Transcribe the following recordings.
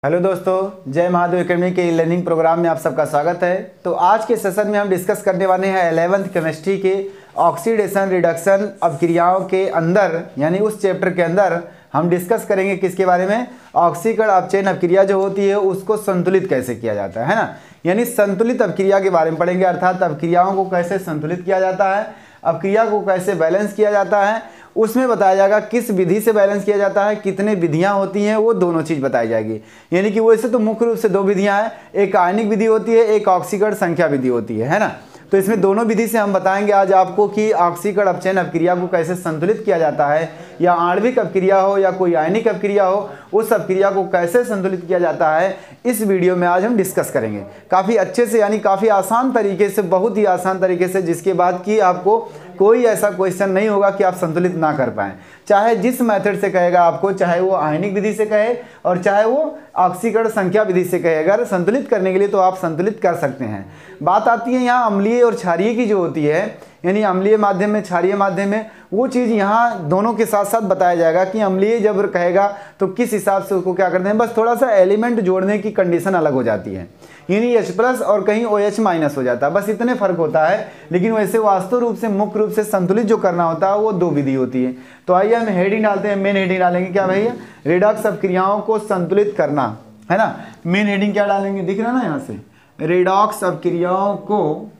Hello दोस्तों, जय Mahadev academy के लर्निंग प्रोग्राम में आप सबका स्वागत है। तो आज के सेशन में हम डिस्कस करने वाले हैं 11th केमिस्ट्री के ऑक्सीडेशन रिडक्शन अभिक्रियाओं के अंदर, यानी उस चैप्टर के अंदर हम डिस्कस करेंगे किसके बारे में, ऑक्सीकरण अपचयन अभिक्रिया जो होती है उसको संतुलित कैसे किया जाता है ना। यानी संतुलित अभिक्रिया के बारे में पढ़ेंगे, अर्थात अभिक्रियाओं को कैसे संतुलित किया जाता है, अभिक्रिया को कैसे बैलेंस किया जाता है, उसमें बताया जाएगा किस विधि से बैलेंस किया जाता है, कितने विधियां होती हैं, वो दोनों चीज़ बताई जाएगी। यानी कि वैसे तो मुख्य रूप से दो विधियां हैं, एक आयनिक विधि होती है, एक ऑक्सीकरण संख्या विधि होती है ना। तो इसमें दोनों विधि से हम बताएंगे आज आपको कि ऑक्सीकरण अपचयन अभिक्रिया को कैसे संतुलित किया जाता है, या आणविक अभिक्रिया हो या कोई आयनिक अभिक्रिया हो, उस अभिक्रिया को कैसे संतुलित किया जाता है, इस वीडियो में आज हम डिस्कस करेंगे काफ़ी अच्छे से, यानी काफ़ी आसान तरीके से, बहुत ही आसान तरीके से, जिसके बाद कि आपको कोई ऐसा क्वेश्चन नहीं होगा कि आप संतुलित ना कर पाएं। चाहे जिस मेथड से कहेगा आपको, चाहे वो आयनिक विधि से कहे और चाहे वो ऑक्सीकरण संख्या विधि से कहे, अगर संतुलित करने के लिए तो आप संतुलित कर सकते हैं। बात आती है यहाँ अम्लीय और क्षारीय की जो होती है, यानी अम्लीय माध्यम में क्षारीय माध्यम में, वो चीज़ यहाँ दोनों के साथ साथ बताया जाएगा कि अम्लीय जब कहेगा तो किस हिसाब से उसको क्या करते हैं। बस थोड़ा सा एलिमेंट जोड़ने की कंडीशन अलग हो जाती है, यानी H+ और कहीं OH- हो जाता है, बस इतने फर्क होता है। लेकिन वैसे वास्तव रूप से मुख्य रूप से संतुलित जो करना होता है वो दो विधि होती है। तो आइए हम हेडिंग डालते हैं, मेन हेडिंग डालेंगे क्या भैया, रिडॉक्स अभिक्रियाओं को संतुलित करना, है ना। मेन हेडिंग क्या डालेंगे, दिख रहा ना यहाँ से, रिडॉक्स अभिक्रियाओं को,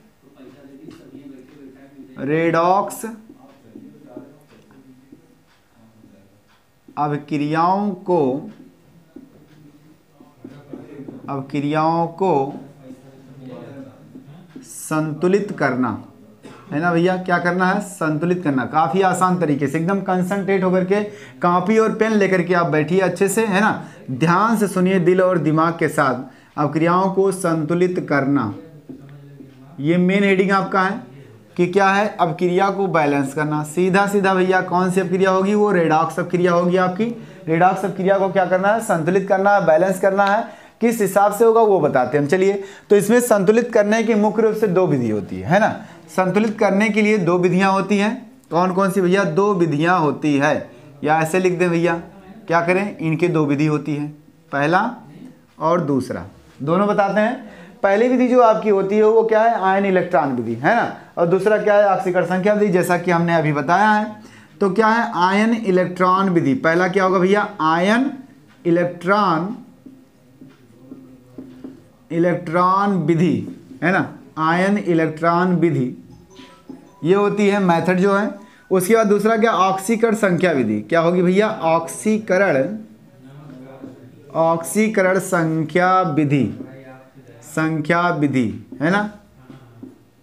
रिडॉक्स अभिक्रियाओं को संतुलित करना, है ना भैया। क्या करना है, संतुलित करना। काफ़ी आसान तरीके से एकदम कंसंट्रेट होकर के कॉपी और पेन लेकर के आप बैठिए अच्छे से, है ना, ध्यान से सुनिए दिल और दिमाग के साथ। अभिक्रियाओं को संतुलित करना, ये मेन हेडिंग आपका है कि क्या है, अभिक्रिया को बैलेंस करना। सीधा सीधा भैया कौन सी अभिक्रिया होगी, वो रेडॉक्स अभिक्रिया होगी आपकी। रेडॉक्स अभिक्रिया को क्या करना है, संतुलित करना है, बैलेंस करना है। किस हिसाब से होगा वो बताते हैं हम। चलिए, तो इसमें संतुलित करने की मुख्य रूप से दो विधि होती है ना। संतुलित करने के लिए दो विधियां होती हैं। कौन कौन सी भैया, दो विधियां होती है, या ऐसे लिख दें भैया, क्या करें, इनकी दो विधि होती है, पहला और दूसरा, दोनों बताते हैं। पहली विधि जो आपकी होती है वो क्या है, आयन इलेक्ट्रॉन विधि, है ना, और दूसरा क्या है, ऑक्सीकरण संख्या विधि, जैसा कि हमने अभी बताया है। तो क्या है, आयन इलेक्ट्रॉन विधि। पहला क्या होगा भैया, आयन इलेक्ट्रॉन विधि, है ना, आयन इलेक्ट्रॉन विधि, ये होती है मेथड जो है। उसके बाद दूसरा क्या, ऑक्सीकरण संख्या विधि। क्या होगी भैया, ऑक्सीकरण संख्या विधि, है ना,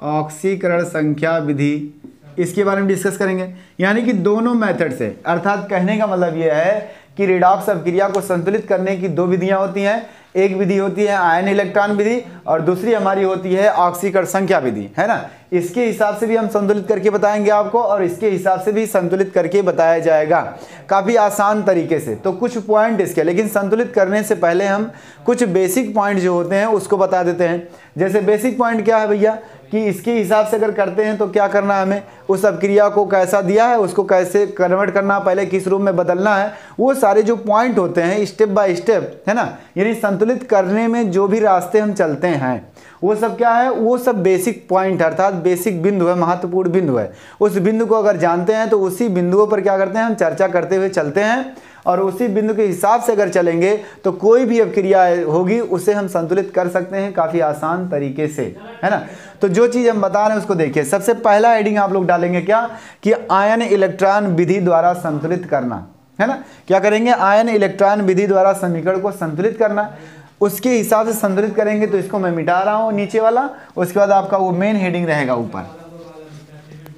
ऑक्सीकरण संख्या विधि, इसके बारे में डिस्कस करेंगे। यानी कि दोनों मेथड से, अर्थात कहने का मतलब यह है कि रिडॉक्स अभिक्रिया को संतुलित करने की दो विधियां होती हैं। एक विधि होती है आयन इलेक्ट्रॉन विधि और दूसरी हमारी होती है ऑक्सीकरण संख्या विधि, है ना। इसके हिसाब से भी हम संतुलित करके बताएंगे आपको, और इसके हिसाब से भी संतुलित करके बताया जाएगा काफ़ी आसान तरीके से। तो कुछ पॉइंट इसके, लेकिन संतुलित करने से पहले हम कुछ बेसिक पॉइंट जो होते हैं उसको बता देते हैं। जैसे बेसिक पॉइंट क्या है भैया, कि इसके हिसाब से अगर करते हैं तो क्या करना है हमें, उस अभिक्रिया को कैसा दिया है उसको कैसे कन्वर्ट करना, पहले किस रूप में बदलना है, वो सारे जो पॉइंट होते हैं स्टेप बाय स्टेप, है ना। यानी संतुलित करने में जो भी रास्ते हम चलते हैं वो सब क्या है, वो सब बेसिक पॉइंट, अर्थात बेसिक बिंदु है, महत्वपूर्ण बिंदु है। उस बिंदु को अगर जानते हैं तो उसी बिंदुओं पर क्या करते हैं, हम चर्चा करते हुए चलते हैं, और उसी बिंदु के हिसाब से अगर चलेंगे तो कोई भी अभिक्रिया होगी उसे हम संतुलित कर सकते हैं काफ़ी आसान तरीके से, है ना। तो जो चीज़ हम बता रहे हैं उसको देखिए। सबसे पहला हेडिंग आप लोग डालेंगे क्या, कि आयन इलेक्ट्रॉन विधि द्वारा संतुलित करना, है ना। क्या करेंगे, आयन इलेक्ट्रॉन विधि द्वारा समीकरण को संतुलित करना, उसके हिसाब से संतुलित करेंगे। तो इसको मैं मिटा रहा हूँ नीचे वाला, उसके बाद आपका वो मेन हेडिंग रहेगा ऊपर।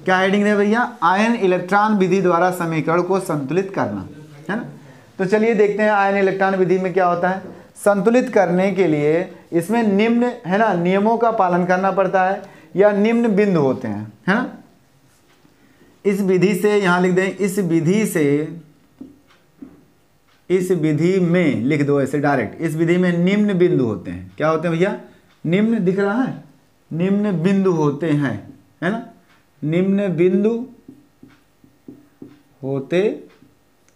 क्या हेडिंग है भैया, आयन इलेक्ट्रॉन विधि द्वारा समीकरण को संतुलित करना, है ना। तो चलिए देखते हैं आयन इलेक्ट्रॉन विधि में क्या होता है। संतुलित करने के लिए इसमें निम्न, है ना, नियमों का पालन करना पड़ता है, या निम्न बिंदु होते हैं, है ना। इस विधि से, यहां लिख दें, इस विधि में लिख दो ऐसे डायरेक्ट, इस विधि में निम्न बिंदु होते हैं। क्या होते हैं भैया, निम्न दिख रहा है, निम्न बिंदु होते हैं, है ना, निम्न बिंदु होते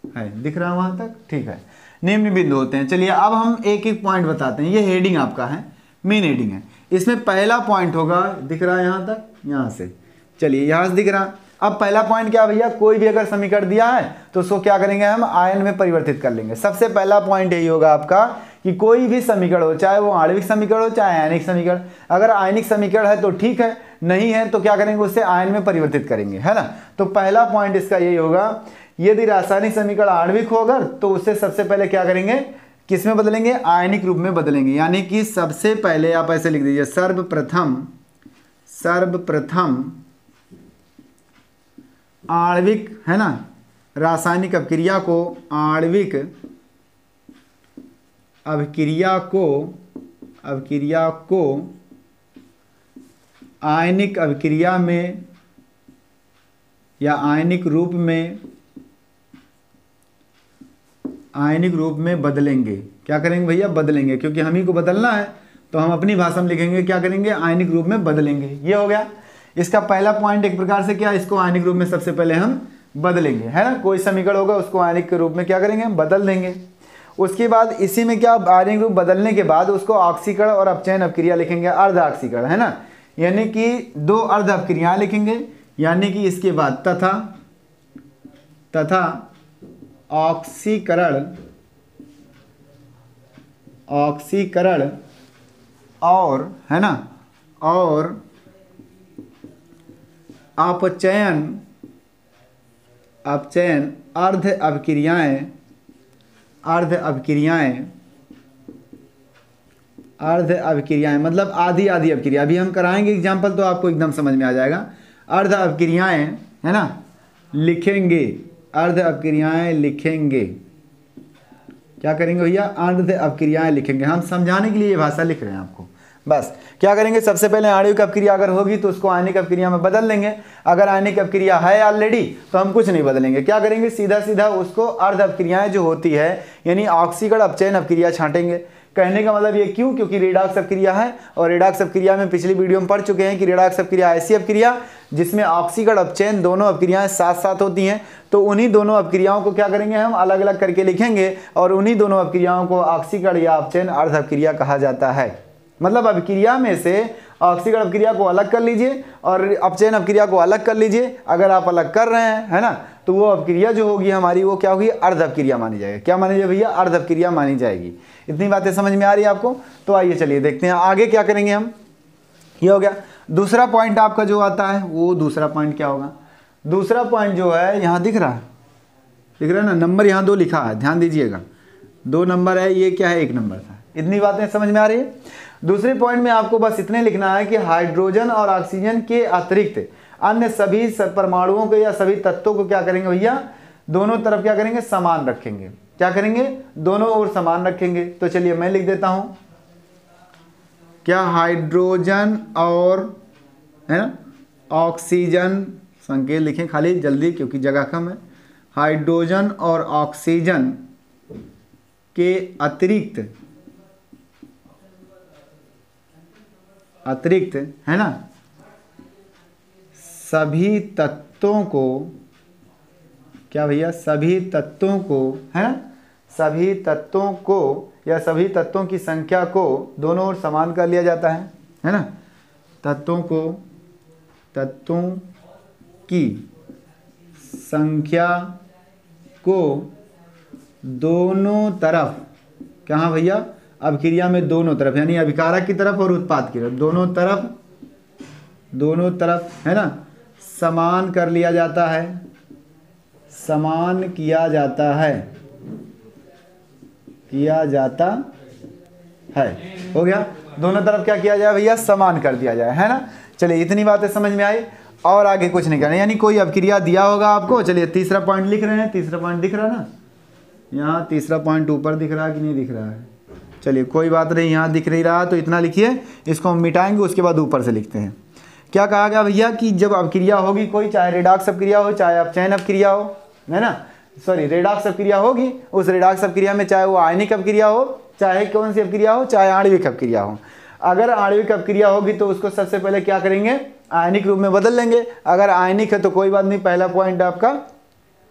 है, दिख रहा है वहां तक, ठीक है। निम्न बिंदु होते हैं। चलिए अब हम एक एक पॉइंट बताते हैं। ये हेडिंग आपका है, मेन हेडिंग है। इसमें पहला पॉइंट होगा, दिख रहा है यहाँ तक, यहाँ से, चलिए यहाँ से दिख रहा। अब पहला पॉइंट क्या भैया, कोई भी अगर समीकरण दिया है तो उसको क्या करेंगे हम, आयन में परिवर्तित कर लेंगे। सबसे पहला पॉइंट यही होगा आपका कि कोई भी समीकरण हो, चाहे वो आणविक समीकरण हो चाहे आयनिक समीकरण, अगर आयनिक समीकरण है तो ठीक है, नहीं है तो क्या करेंगे, उससे आयन में परिवर्तित करेंगे, है ना। तो पहला पॉइंट इसका यही होगा, यदि रासायनिक समीकरण आणविक होगा तो उससे सबसे पहले क्या करेंगे, किस में बदलेंगे, आयनिक रूप में बदलेंगे। यानी कि सबसे पहले आप ऐसे लिख दीजिए, सर्वप्रथम आणविक, है ना, रासायनिक अभिक्रिया को आणविक अभिक्रिया को आयनिक अभिक्रिया में या आयनिक रूप में बदलेंगे। क्या करेंगे भैया, बदलेंगे, क्योंकि हम ही को बदलना है तो हम अपनी भाषा में लिखेंगे, क्या करेंगे, आयनिक रूप में बदलेंगे। ये हो गया इसका पहला पॉइंट। एक प्रकार से क्या, इसको आयनिक रूप में सबसे पहले हम बदलेंगे, है ना। कोई समीकरण होगा उसको आयनिक के रूप में क्या करेंगे, हम बदल देंगे। उसके बाद इसी में क्या, आयनिक रूप बदलने के बाद उसको ऑक्सीकरण और अपचयन अभिक्रिया लिखेंगे, अर्ध ऑक्सीकरण, है ना, यानी कि दो अर्ध अभिक्रियाएं लिखेंगे। यानी कि इसके बाद तथा ऑक्सीकरण और, है ना, और अपचयन अर्ध अभिक्रियाएं मतलब आधी अभिक्रिया। अभी हम कराएंगे एग्जाम्पल तो आपको एकदम समझ में आ जाएगा। अर्ध अभिक्रियाएं, है ना, लिखेंगे, अर्ध अभिक्रियाएं लिखेंगे। क्या करेंगे भैया, अर्ध अभिक्रियाएं लिखेंगे। हम समझाने के लिए ये भाषा लिख रहे हैं आपको। बस क्या करेंगे, सबसे पहले आणविक अभिक्रिया अगर होगी तो उसको आयनिक अभिक्रिया में बदल लेंगे। अगर आयनिक अभिक्रिया है ऑलरेडी तो हम कुछ नहीं बदलेंगे। क्या करेंगे, सीधा उसको अर्ध अभिक्रियाएं जो होती है यानी ऑक्सीकरण अपचयन अभिक्रिया छांटेंगे। कहने का मतलब ये क्यों, क्योंकि रेडॉक्स अभिक्रिया है और रेडॉक्स अभिक्रिया में पिछली वीडियो में पढ़ चुके हैं कि रेडॉक्स अभिक्रिया ऐसी अभिक्रिया जिसमें ऑक्सीकरण अपचयन दोनों अभिक्रियाएं साथ साथ होती हैं। तो उन्हीं दोनों अभिक्रियाओं को क्या करेंगे, हम अलग अलग करके लिखेंगे और उन्हीं दोनों अभिक्रियाओं को ऑक्सीकरण या अपचयन अर्ध अभिक्रिया कहा जाता है। मतलब अभिक्रिया में से ऑक्सीकरण अभिक्रिया को अलग कर लीजिए और अपचयन अभिक्रिया को अलग कर लीजिए। अगर आप अलग कर रहे हैं, है ना, तो वो अभिक्रिया जो होगी हमारी वो क्या होगी, अर्ध अभिक्रिया मानी जाएगी। क्या मानी जाएगी भैया, अर्ध अभिक्रिया मानी जाएगी। इतनी बातें समझ में आ रही है आपको। तो आइए चलिए देखते हैं आगे क्या करेंगे हम। ये हो गया दूसरा पॉइंट आपका जो आता है, वो दूसरा पॉइंट क्या होगा। दूसरा पॉइंट जो है यहाँ दिख रहा है ना, नंबर यहाँ 2 लिखा है, ध्यान दीजिएगा, 2 नंबर है, ये क्या है, 1 नंबर था। इतनी बातें समझ में आ रही है। दूसरे पॉइंट में आपको बस इतने लिखना है कि हाइड्रोजन और ऑक्सीजन के अतिरिक्त अन्य सभी परमाणुओं को या सभी तत्वों को क्या करेंगे भैया, दोनों तरफ क्या करेंगे, समान रखेंगे। क्या करेंगे, दोनों ओर समान रखेंगे। तो चलिए मैं लिख देता हूं, क्या हाइड्रोजन और, है ना, ऑक्सीजन, संकेत लिखें खाली जल्दी क्योंकि जगह कम है। हाइड्रोजन और ऑक्सीजन के अतिरिक्त, है ना, सभी तत्वों को, क्या भैया, सभी तत्वों को, है ना, सभी तत्वों को या सभी तत्वों की संख्या को दोनों ओर समान कर लिया जाता है ना। तत्वों की संख्या को दोनों तरफ, कहाँ भैया, अभिक्रिया में दोनों तरफ, यानी अभिकारक की तरफ और उत्पाद की तरफ, दोनों तरफ, है ना, समान कर लिया जाता है, समान किया जाता है। हो गया, दोनों तरफ क्या किया जाए भैया, समान कर दिया जाए, है ना। चलिए इतनी बातें समझ में आई और आगे कुछ नहीं करना। यानी कोई अभिक्रिया दिया होगा आपको। चलिए तीसरा पॉइंट लिख रहे हैं, तीसरा पॉइंट दिख रहा है ना, यहाँ तीसरा पॉइंट ऊपर दिख रहा है कि नहीं दिख रहा है। चलिए कोई बात नहीं, यहाँ दिख नहीं रहा तो इतना लिखिए, इसको हम मिटाएंगे, उसके बाद ऊपर से लिखते हैं। क्या कहा गया भैया कि जब अभिक्रिया होगी कोई, चाहे रेडॉक्स अभिक्रिया हो चाहे अपचयन अभिक्रिया हो, है ना, सॉरी रेडॉक्स अभिक्रिया होगी, उस रेडॉक्स अभिक्रिया में चाहे वो आयनिक अभिक्रिया हो, चाहे कौन सी अभिक्रिया हो, चाहे आणविक अभिक्रिया हो। अगर आणविक अभिक्रिया होगी तो उसको सबसे पहले क्या करेंगे, आयनिक रूप में बदल लेंगे। अगर आयनिक है तो कोई बात नहीं, पहला पॉइंट आपका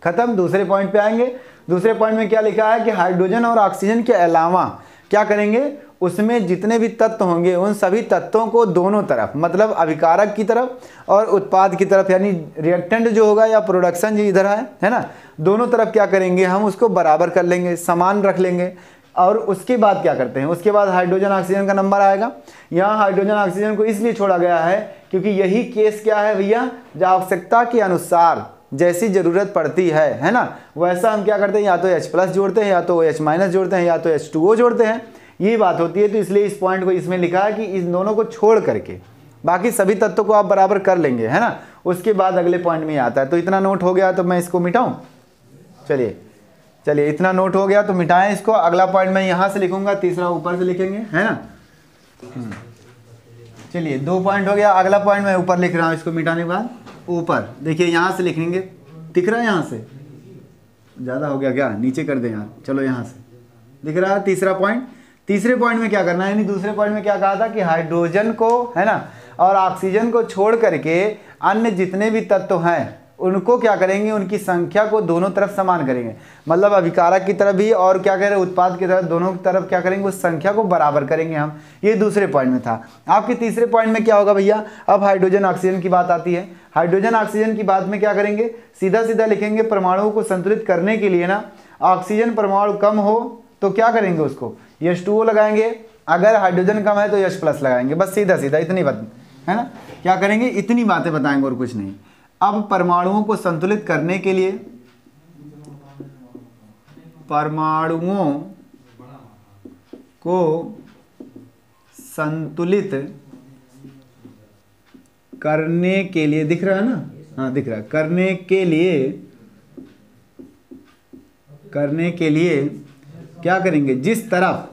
खत्म। दूसरे पॉइंट पे आएंगे, दूसरे पॉइंट में क्या लिखा है कि हाइड्रोजन और ऑक्सीजन के अलावा क्या करेंगे, उसमें जितने भी तत्व होंगे उन सभी तत्वों को दोनों तरफ, मतलब अभिकारक की तरफ और उत्पाद की तरफ, यानी रिएक्टेंट जो होगा या प्रोडक्शन जो इधर है ना, दोनों तरफ क्या करेंगे हम उसको बराबर कर लेंगे, समान रख लेंगे। और उसके बाद क्या करते हैं, उसके बाद हाइड्रोजन ऑक्सीजन का नंबर आएगा। यहाँ हाइड्रोजन ऑक्सीजन को इसलिए छोड़ा गया है क्योंकि यही केस क्या है भैया, जो आवश्यकता के अनुसार जैसी जरूरत पड़ती है ना, वैसा हम क्या करते हैं, या तो H+ जोड़ते हैं, या तो OH- जोड़ते हैं, या तो H2O जोड़ते हैं, ये बात होती है। तो इसलिए इस पॉइंट को इसमें लिखा है कि इन दोनों को छोड़ करके बाकी सभी तत्वों को आप बराबर कर लेंगे, है ना। उसके बाद अगले पॉइंट में आता है। तो इतना नोट हो गया तो मैं इसको मिटाऊं, चलिए इतना नोट हो गया तो मिटाएं इसको। अगला पॉइंट मैं यहाँ से लिखूंगा, तीसरा ऊपर से लिखेंगे, है ना। चलिए 2 पॉइंट हो गया, अगला पॉइंट मैं ऊपर लिख रहा हूँ, इसको मिटाने के बाद ऊपर देखिए यहाँ से लिखेंगे, दिख रहा है यहाँ से, ज़्यादा हो गया क्या, नीचे कर दें यार, चलो यहाँ से दिख रहा है तीसरा पॉइंट। तीसरे पॉइंट में क्या करना है, यानी दूसरे पॉइंट में क्या कहा था कि हाइड्रोजन को, है ना, और ऑक्सीजन को छोड़ करके अन्य जितने भी तत्व हैं उनको क्या करेंगे, उनकी संख्या को दोनों तरफ समान करेंगे, मतलब अभिकारक की तरफ भी और क्या करें उत्पाद की तरफ, दोनों तरफ क्या करेंगे, उस संख्या को बराबर करेंगे हम। ये दूसरे पॉइंट में था। आपके तीसरे पॉइंट में क्या होगा भैया, अब हाइड्रोजन ऑक्सीजन की बात आती है। हाइड्रोजन ऑक्सीजन की बात में क्या करेंगे, सीधा सीधा लिखेंगे, परमाणुओं को संतुलित करने के लिए ना, ऑक्सीजन परमाणु कम हो तो क्या करेंगे, उसको H2O लगाएंगे, अगर हाइड्रोजन कम है तो H+ लगाएंगे, बस सीधा सीधा इतनी बात, है ना। क्या करेंगे, इतनी बातें बताएंगे और कुछ नहीं। अब परमाणुओं को संतुलित करने के लिए, परमाणुओं को संतुलित करने के लिए, दिख रहा है ना, हाँ दिख रहा है, करने के लिए क्या करेंगे, जिस तरफ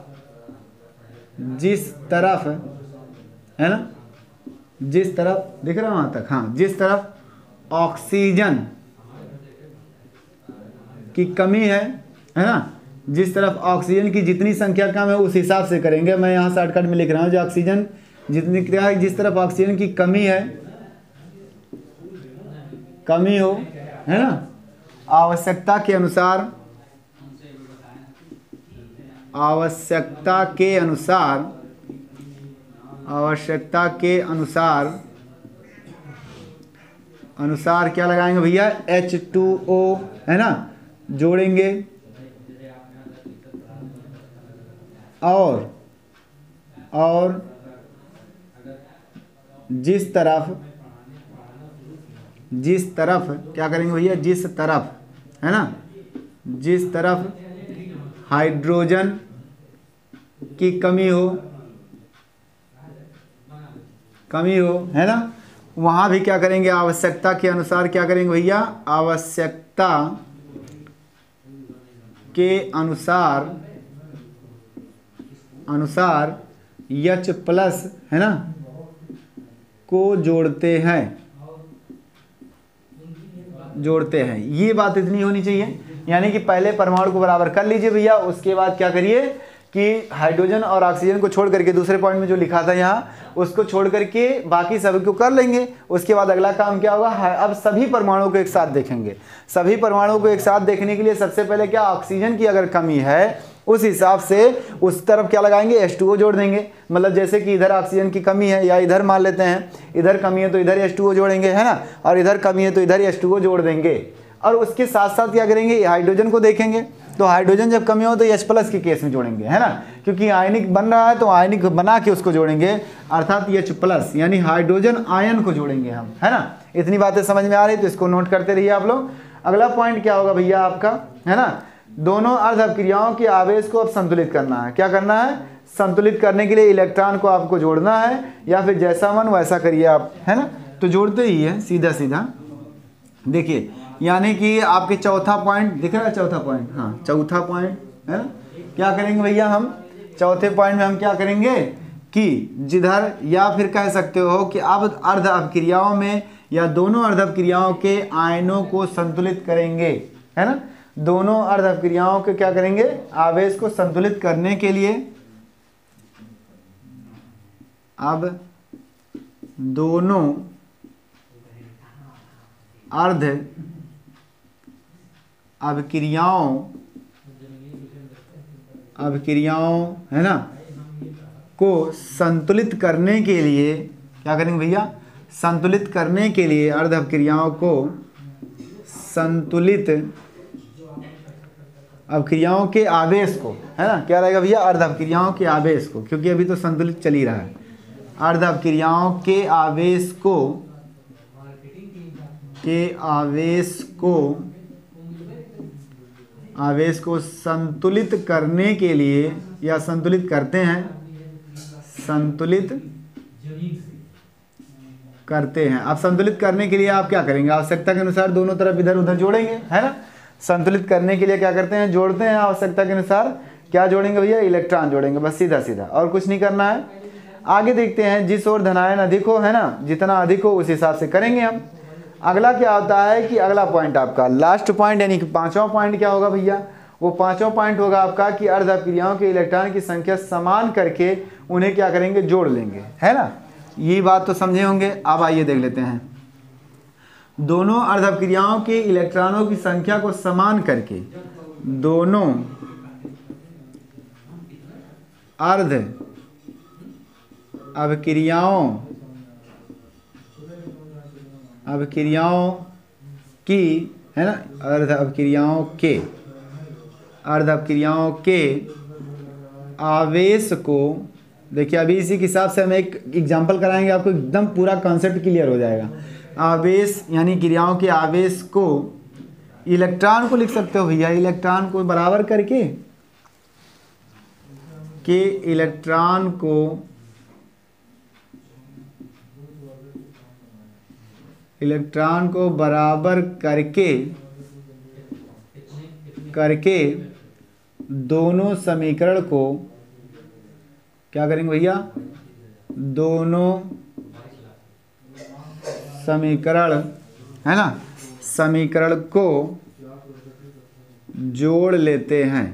है ना, जिस तरफ दिख रहा है वहां तक, हाँ, जिस तरफ ऑक्सीजन की कमी है ना, जिस तरफ ऑक्सीजन की जितनी संख्या कम है उस हिसाब से करेंगे। मैं यहाँ शॉर्टकट में लिख रहा हूँ, जो ऑक्सीजन जितनी क्या है, जिस तरफ ऑक्सीजन की कमी है, कमी हो, है ना, आवश्यकता के अनुसार क्या लगाएंगे भैया, H2O, है ना, जोड़ेंगे। और जिस तरफ क्या करेंगे भैया, जिस तरफ, है ना, जिस तरफ हाइड्रोजन की कमी हो, है ना, वहां भी क्या करेंगे, आवश्यकता के अनुसार क्या करेंगे भैया, आवश्यकता के अनुसार H+, है ना, को जोड़ते हैं। ये बात इतनी होनी चाहिए, यानी कि पहले परमाणु को बराबर कर लीजिए भैया, उसके बाद क्या करिए कि हाइड्रोजन और ऑक्सीजन को छोड़ करके, दूसरे पॉइंट में जो लिखा था यहाँ, उसको छोड़ करके बाकी सभी को कर लेंगे। उसके बाद अगला काम क्या होगा, अब सभी परमाणुओं को एक साथ देखेंगे। सभी परमाणुओं को एक साथ देखने के लिए सबसे पहले क्या, ऑक्सीजन की अगर कमी है उस हिसाब से उस तरफ क्या लगाएंगे, H2O जोड़ देंगे। मतलब जैसे कि इधर ऑक्सीजन की कमी है, या इधर मान लेते हैं इधर कमी है तो इधर H2O जोड़ेंगे, है ना, और इधर कमी है तो इधर H2O जोड़ देंगे। और उसके साथ साथ क्या करेंगे, हाइड्रोजन को देखेंगे, तो हाइड्रोजन जब कमी हो तो H+ के केस में जोड़ेंगे, है ना, क्योंकि आयनिक बन रहा है तो आयनिक बना के उसको जोड़ेंगे, अर्थात H+, यानी हाइड्रोजन आयन को जोड़ेंगे हम, है ना। इतनी बातें समझ में आ रही, तो इसको नोट करते रहिए आप लोग। अगला पॉइंट क्या होगा भैया आपका, है ना, दोनों अर्ध अपक्रियाओं के आवेश को अब संतुलित करना है। क्या करना है, संतुलित करने के लिए इलेक्ट्रॉन को आपको जोड़ना है, या फिर जैसा मन वैसा करिए आप, है ना। तो जोड़ते ही है सीधा सीधा, देखिए, यानी कि आपके चौथा पॉइंट दिख रहा है, चौथा पॉइंट, हाँ चौथा पॉइंट, है ना। क्या करेंगे भैया, हम चौथे पॉइंट में हम क्या करेंगे कि जिधर, या फिर कह सकते हो कि अब अर्ध अपक्रियाओं में या दोनों अर्ध अपक्रियाओं के आयनों को संतुलित करेंगे, है ना। दोनों अर्ध अपक्रियाओं के क्या करेंगे, आवेश को संतुलित करने के लिए अब दोनों अर्ध अभिक्रियाओं है ना को संतुलित करने के लिए क्या करेंगे भैया, संतुलित करने के लिए अर्ध अभिक्रियाओं को संतुलित अभिक्रियाओं के आवेश को है ना, क्या रहेगा भैया, अर्ध अभिक्रियाओं के आवेश को, क्योंकि अभी तो संतुलित चल ही रहा है। अर्ध अभिक्रियाओं के आवेश को संतुलित करने के लिए या संतुलित करते हैं, अब संतुलित करने के लिए आप क्या करेंगे, आवश्यकता के अनुसार दोनों तरफ इधर उधर जोड़ेंगे है ना। संतुलित करने के लिए क्या करते हैं, जोड़ते हैं, आवश्यकता के अनुसार क्या जोड़ेंगे भैया, इलेक्ट्रॉन जोड़ेंगे, बस सीधा सीधा, और कुछ नहीं करना है। आगे देखते हैं, जिस ओर धनायन अधिक हो है ना, जितना अधिक हो उस हिसाब से करेंगे हम। अगला क्या होता है कि अगला पॉइंट आपका लास्ट पॉइंट यानी कि 5वां पॉइंट क्या होगा भैया, वो 5वां पॉइंट होगा आपका कि अर्ध अभिक्रियाओं के इलेक्ट्रॉन की संख्या समान करके उन्हें क्या करेंगे, जोड़ लेंगे है ना। ये बात तो समझे होंगे। अब आइए देख लेते हैं, दोनों अर्ध अभिक्रियाओं के इलेक्ट्रॉनों की संख्या को समान करके दोनों अर्ध अभिक्रियाओं की है ना, अर्ध अभिक्रियाओं के आवेश को, देखिए अभी इसी के हिसाब से हम एक एग्जांपल कराएंगे, आपको एकदम पूरा कॉन्सेप्ट क्लियर हो जाएगा। आवेश यानी क्रियाओं के आवेश को, इलेक्ट्रॉन को लिख सकते हो भैया, इलेक्ट्रॉन को बराबर करके के इलेक्ट्रॉन को बराबर करके दोनों समीकरण को क्या करेंगे भैया, दोनों समीकरण है ना, समीकरण को जोड़ लेते हैं।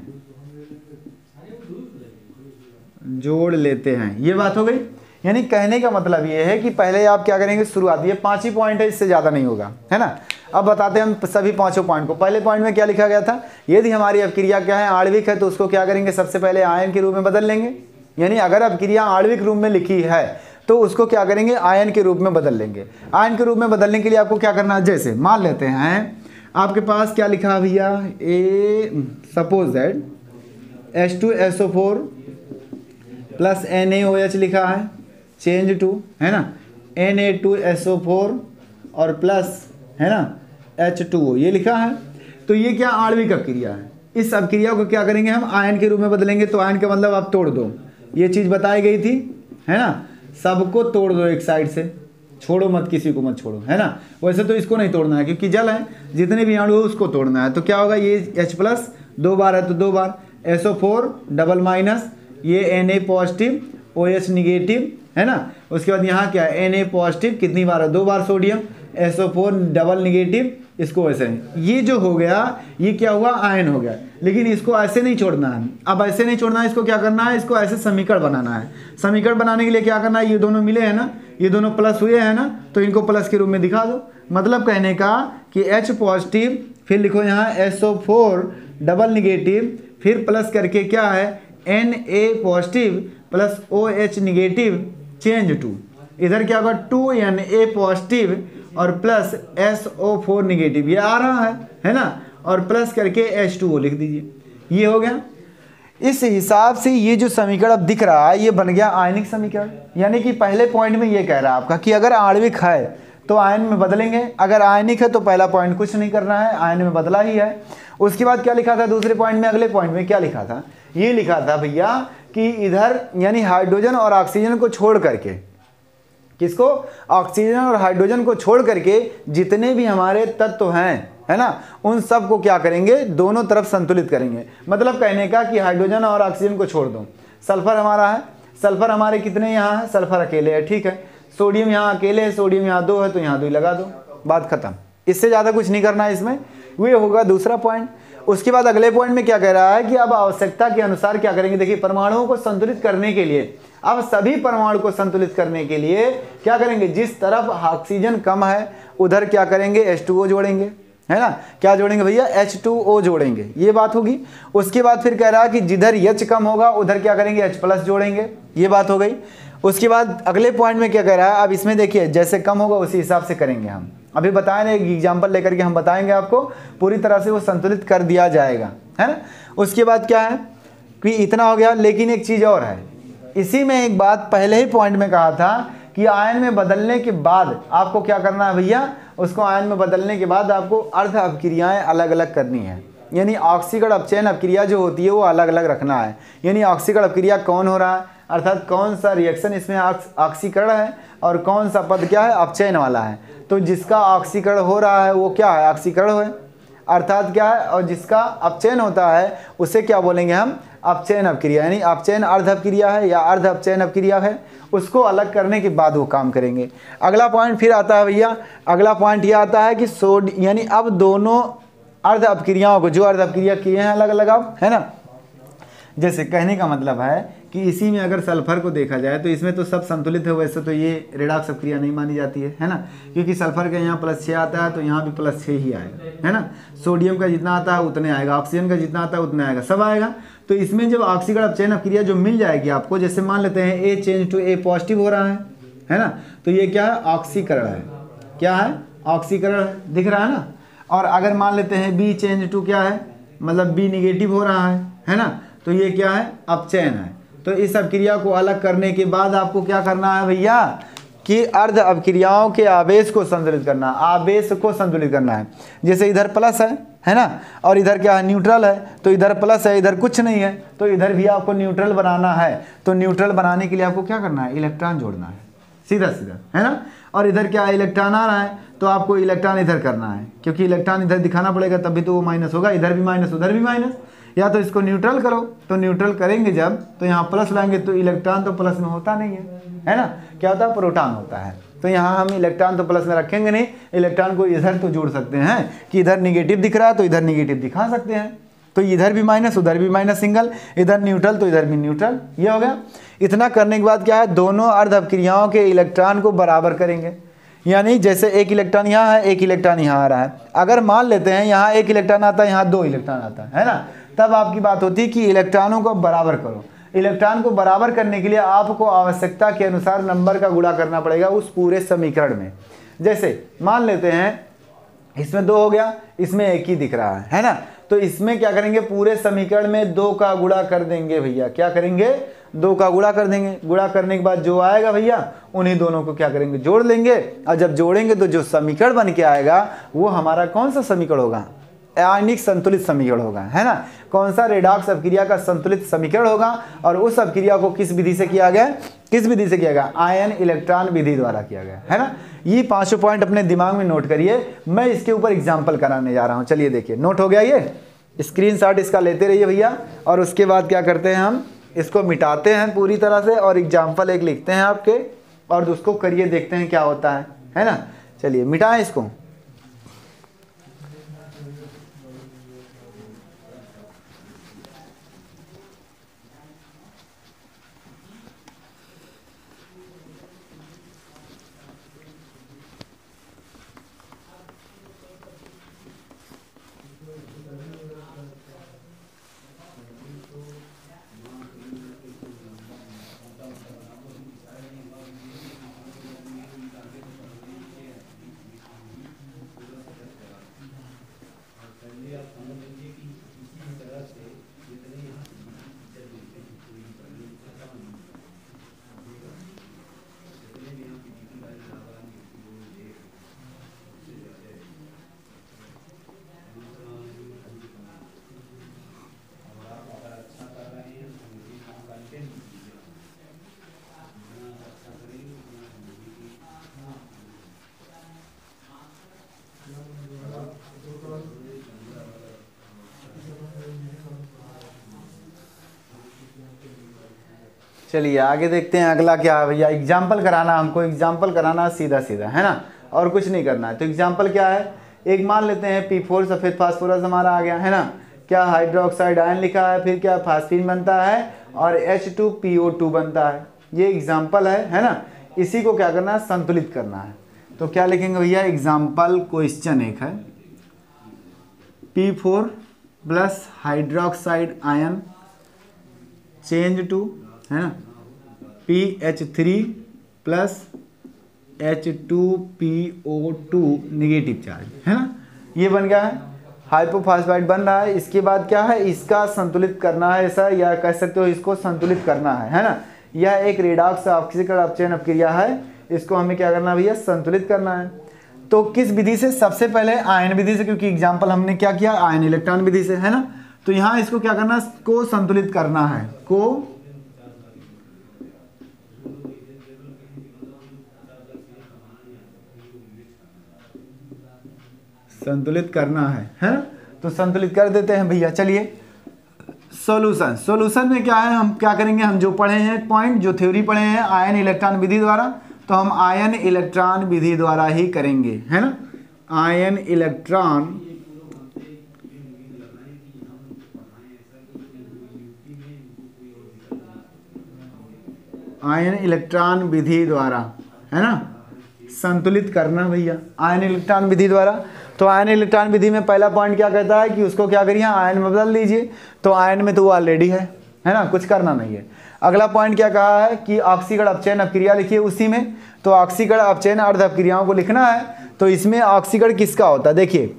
ये बात हो गई। यानी कहने का मतलब ये है कि पहले आप क्या करेंगे, शुरुआत, ये 5 ही पॉइंट है, इससे ज़्यादा नहीं होगा है ना। अब बताते हैं हम सभी 5 पॉइंट को। पहले पॉइंट में क्या लिखा गया था, यदि हमारी अभिक्रिया क्या है, आणविक है, तो उसको क्या करेंगे, सबसे पहले आयन के रूप में बदल लेंगे। यानी अगर अभिक्रिया आणविक रूप में लिखी है तो उसको क्या करेंगे, आयन के रूप में बदल लेंगे। आयन के रूप में बदलने के लिए आपको क्या करना है, जैसे मान लेते हैं आपके पास क्या लिखा है भैया, suppose that H2SO4 plus NaOH लिखा है, चेंज टू है ना Na2SO4 और प्लस है ना H2O ये लिखा है। तो ये क्या आणविक अभिक्रिया है। इस अभिक्रिया को क्या करेंगे, हम आयन के रूप में बदलेंगे। तो आयन का मतलब आप तोड़ दो, ये चीज़ बताई गई थी है ना, सबको तोड़ दो एक साइड से, छोड़ो मत, किसी को मत छोड़ो है ना। वैसे तो इसको नहीं तोड़ना है क्योंकि जल है, जितने भी अणु है उसको तोड़ना है। तो क्या होगा, ये H प्लस 2 बार है तो 2 बार, SO4 डबल माइनस, ये Na पॉजिटिव OH निगेटिव है ना। उसके बाद यहाँ क्या है, Na पॉजिटिव कितनी बार है, 2 बार सोडियम, SO4 डबल निगेटिव, इसको ऐसे नहीं। ये जो हो गया ये क्या हुआ, आयन हो गया। लेकिन इसको ऐसे नहीं छोड़ना है, अब ऐसे नहीं छोड़ना है, इसको क्या करना है, इसको ऐसे समीकरण बनाना है। समीकरण बनाने के लिए क्या करना है, ये दोनों मिले हैं ना, ये दोनों प्लस हुए हैं ना, तो इनको प्लस के रूप में दिखा दो। मतलब कहने का कि H पॉजिटिव, फिर लिखो यहाँ SO4 डबल निगेटिव, फिर प्लस करके क्या है Na positive plus OH negative, change to, इधर क्या होगा 2Na पॉजिटिव और प्लस SO4 निगेटिव, ये आ रहा है ना, और प्लस करके H2O लिख दीजिए, ये हो गया। इस हिसाब से ये जो समीकरण अब दिख रहा है ये बन गया आयनिक समीकरण। यानी कि पहले पॉइंट में ये कह रहा है आपका कि अगर आणविक है तो आयन में बदलेंगे, अगर आयनिक है तो पहला पॉइंट कुछ नहीं करना है, आयन में बदला ही है। उसके बाद क्या लिखा था दूसरे पॉइंट में, अगले पॉइंट में क्या लिखा था, ये लिखा था भैया कि इधर यानी हाइड्रोजन और ऑक्सीजन को छोड़ करके, किसको, ऑक्सीजन और हाइड्रोजन को छोड़ करके जितने भी हमारे तत्व हैं है ना, उन सब को क्या करेंगे, दोनों तरफ संतुलित करेंगे। मतलब कहने का कि हाइड्रोजन और ऑक्सीजन को छोड़ दो, सल्फर हमारा है, सल्फर हमारे कितने यहाँ है, सल्फर अकेले है, ठीक है। सोडियम यहाँ अकेले है, सोडियम यहाँ 2 है, तो यहाँ 2 लगा दो, बात खत्म। इससे ज़्यादा कुछ नहीं करना है इसमें। ये होगा दूसरा पॉइंट। उसके बाद अगले पॉइंट में क्या कह रहा है कि अब आवश्यकता के अनुसार क्या करेंगे, देखिए परमाणुओं को संतुलित करने के लिए, अब सभी परमाणु को संतुलित करने के लिए क्या करेंगे, जिस तरफ ऑक्सीजन कम है उधर क्या करेंगे, H2O जोड़ेंगे है ना। क्या जोड़ेंगे भैया, H2O जोड़ेंगे, ये बात होगी। उसके बाद फिर कह रहा है कि जिधर H कम होगा उधर क्या करेंगे, H+ जोड़ेंगे, ये बात हो गई। उसके बाद अगले पॉइंट में क्या कह रहा है, अब इसमें देखिए जैसे कम होगा उसी हिसाब से करेंगे हम। अभी बताए ना, एक एग्जाम्पल लेकर के हम बताएंगे आपको, पूरी तरह से वो संतुलित कर दिया जाएगा, है ना। उसके बाद क्या है कि इतना हो गया, लेकिन एक चीज़ और है, इसी में एक बात पहले ही पॉइंट में कहा था कि आयन में बदलने के बाद आपको क्या करना है भैया, उसको आयन में बदलने के बाद आपको अर्ध अपक्रियाएं अलग अलग करनी है। यानी ऑक्सीकरण अपचयन अपक्रिया जो होती है वो अलग अलग रखना है। यानी ऑक्सीकरण अपक्रिया कौन हो रहा है, अर्थात कौन सा रिएक्शन इसमें ऑक्सीकरण है और कौन सा पद क्या है, अपचयन वाला है। तो जिसका ऑक्सीकरण हो रहा है वो क्या है, ऑक्सीकरण है, अर्थात क्या है, और जिसका अपचयन होता है उसे क्या बोलेंगे हम, अपचयन अपक्रिया। यानी अपचयन अर्ध अपक्रिया है या अर्ध अपचयन अपक्रिया है, उसको अलग करने के बाद वो काम करेंगे। अगला पॉइंट फिर आता है भैया, अगला पॉइंट ये आता है कि यानी अब दोनों अर्ध अपक्रियाओं को, जो अर्ध अपक्रिया किए हैं अलग अलग अब, है ना। जैसे कहने का मतलब है कि इसी में अगर सल्फर को देखा जाए तो इसमें तो सब संतुलित है, वैसे तो ये रेडॉक्स अपक्रिया नहीं मानी जाती है ना, क्योंकि सल्फर का यहाँ +6 आता है तो यहाँ भी +6 ही आएगा, है ना। सोडियम का जितना आता है उतने आएगा, ऑक्सीजन का जितना आता है उतना आएगा, सब आएगा। तो इसमें जब ऑक्सीकरण अपचयन अपक्रिया जो मिल जाएगी आपको, जैसे मान लेते हैं A change to A positive हो रहा है ना, तो ये क्या है, ऑक्सीकरण है। क्या है, ऑक्सीकरण दिख रहा है ना। और अगर मान लेते हैं B चेंज टू क्या है, मतलब B निगेटिव हो रहा है ना, तो ये क्या है, अपचयन है। तो इस अपक्रिया को अलग करने के बाद आपको क्या करना है भैया, कि अर्ध अपक्रियाओं के आवेश को संतुलित करना, आवेश को संतुलित करना है। जैसे इधर प्लस है ना, और इधर क्या है, न्यूट्रल है, तो इधर प्लस है, इधर कुछ नहीं है, तो इधर भी आपको न्यूट्रल बनाना है। तो न्यूट्रल बनाने के लिए आपको क्या करना है, इलेक्ट्रॉन जोड़ना है, सीधा सीधा, है ना। और इधर क्या है, इलेक्ट्रॉन आ रहा है, तो आपको इलेक्ट्रॉन इधर करना है, क्योंकि इलेक्ट्रॉन इधर दिखाना पड़ेगा, तभी तो वो माइनस होगा, इधर भी माइनस उधर भी माइनस। या तो इसको न्यूट्रल करो, तो न्यूट्रल करेंगे जब, तो यहाँ प्लस लाएंगे तो इलेक्ट्रॉन तो प्लस में होता नहीं है ना, क्या होता है, प्रोटॉन होता है। तो यहाँ हम इलेक्ट्रॉन तो प्लस में रखेंगे नहीं, इलेक्ट्रॉन को इधर तो जोड़ सकते हैं कि इधर निगेटिव दिख रहा है तो इधर निगेटिव दिखा सकते हैं, तो इधर भी माइनस उधर भी माइनस सिंगल, इधर न्यूट्रल तो इधर भी न्यूट्रल, ये हो गया। इतना करने के बाद क्या है, दोनों अर्ध अपक्रियाओं के इलेक्ट्रॉन को बराबर करेंगे। यानी जैसे एक इलेक्ट्रॉन यहाँ है, एक इलेक्ट्रॉन यहाँ आ रहा है, अगर मान लेते हैं यहाँ एक इलेक्ट्रॉन आता है, यहाँ 2 इलेक्ट्रॉन आता है ना, तब आपकी बात होती है कि इलेक्ट्रॉनों को बराबर करो। इलेक्ट्रॉन को बराबर करने के लिए आपको आवश्यकता के अनुसार नंबर का गुणा करना पड़ेगा उस पूरे समीकरण में। जैसे मान लेते हैं इसमें 2 हो गया, इसमें 1 ही दिख रहा है ना, तो इसमें क्या करेंगे, पूरे समीकरण में 2 का गुणा कर देंगे भैया। क्या करेंगे, 2 का गुणा कर देंगे। गुणा करने के बाद जो आएगा भैया, उन्हीं दोनों को क्या करेंगे, जोड़ लेंगे। और जब जोड़ेंगे तो जो समीकरण बन के आएगा वो हमारा कौन सा समीकरण होगा, आयनिक संतुलित समीकरण होगा, है ना। कौन सा, रेडॉक्स अपक्रिया का संतुलित समीकरण होगा। और उस अपक्रिया को किस विधि से किया गया, किस विधि से किया गया, आयन इलेक्ट्रॉन विधि द्वारा किया गया, है ना। ये 5 पॉइंट अपने दिमाग में नोट करिए, मैं इसके ऊपर एग्जाम्पल कराने जा रहा हूँ। चलिए देखिए, नोट हो गया, ये स्क्रीनशॉट इसका लेते रहिए भैया। और उसके बाद क्या करते हैं, हम इसको मिटाते हैं पूरी तरह से और एग्जाम्पल एक लिखते हैं आपके, और उसको करिए, देखते हैं क्या होता है ना। चलिए मिटाएं इसको। चलिए आगे देखते हैं, अगला क्या है भैया, एग्जाम्पल कराना, हमको एग्जाम्पल कराना सीधा सीधा, है ना, और कुछ नहीं करना है। तो एग्जाम्पल क्या है, एक मान लेते हैं P4 सफ़ेद फास्फोरस हमारा आ गया, है ना, क्या हाइड्रोक्साइड आयन लिखा है, फिर क्या फास्फीन बनता है और H2PO2 बनता है। ये एग्जाम्पल है ना। इसी को क्या करना है, संतुलित करना है। तो क्या लिखेंगे भैया, एग्जाम्पल क्वेश्चन एक है, P4 plus hydroxide ion change to, है ना, PH3 plus H2PO2 negative charge, है ना। ये बन गया है, हाइपोफॉस्फेट बन रहा है। इसके बाद क्या है, इसका संतुलित करना है ऐसा, या कह सकते हो इसको संतुलित करना है ना। यह एक रिडॉक्स ऑक्सीकरण अपचयन अपक्रिया है, इसको हमें क्या करना है भैया, संतुलित करना है। तो किस विधि से, सबसे पहले आयन विधि से, क्योंकि एग्जाम्पल हमने क्या किया, आयन इलेक्ट्रॉन विधि से, है ना। तो यहाँ इसको क्या करना है, को संतुलित करना है, को संतुलित करना है ना। तो संतुलित कर देते हैं भैया। चलिए सॉल्यूशन, सॉल्यूशन में क्या है, हम क्या करेंगे, हम जो पढ़े हैं पॉइंट, जो थ्योरी पढ़े हैं आयन इलेक्ट्रॉन विधि द्वारा, तो हम आयन इलेक्ट्रॉन विधि द्वारा ही करेंगे, है ना। आयन इलेक्ट्रॉन विधि द्वारा, है ना, संतुलित करना भैया, आयन इलेक्ट्रॉन विधि द्वारा। तो आयन इलेक्ट्रॉन विधि में पहला पॉइंट क्या कहता है कि उसको क्या करिए, आयन में बदल दीजिए। तो आयन में तो वो ऑलरेडी है ना, कुछ करना नहीं है। अगला पॉइंट क्या कहा है कि ऑक्सीकरण अपचयन अपक्रिया लिखिए उसी में। तो ऑक्सीकरण अपचयन अर्ध अपक्रियाओं को लिखना है। तो इसमें ऑक्सीकरण किसका होता है, देखिए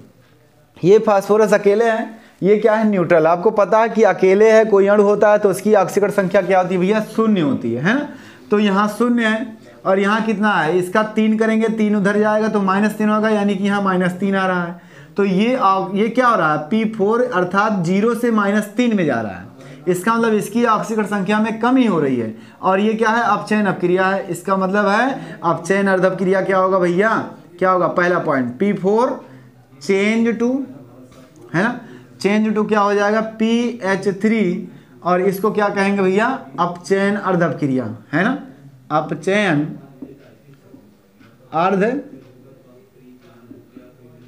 ये फास्फोरस अकेले हैं, ये क्या है, न्यूट्रल। आपको पता है कि अकेले है कोई अणु होता है तो उसकी ऑक्सीकरण संख्या क्या होती है भैया, शून्य होती है ना। तो यहाँ शून्य है और यहाँ कितना है, इसका 3 करेंगे, 3 उधर जाएगा तो -3 होगा, यानी कि यहाँ -3 आ रहा है। तो ये क्या हो रहा है, P4 अर्थात 0 से -3 में जा रहा है। इसका मतलब इसकी ऑक्सीकरण संख्या में कमी हो रही है। और ये क्या है, अपचयन अपक्रिया है। इसका मतलब है अपचयन अर्ध अपक्रिया क्या होगा भैया, क्या होगा, पहला पॉइंट P4 चेंज टू, है ना, चेंज टू क्या हो जाएगा, PH3, और इसको क्या कहेंगे भैया, अपचयन अर्ध अपक्रिया, है ना, अपचयन अर्ध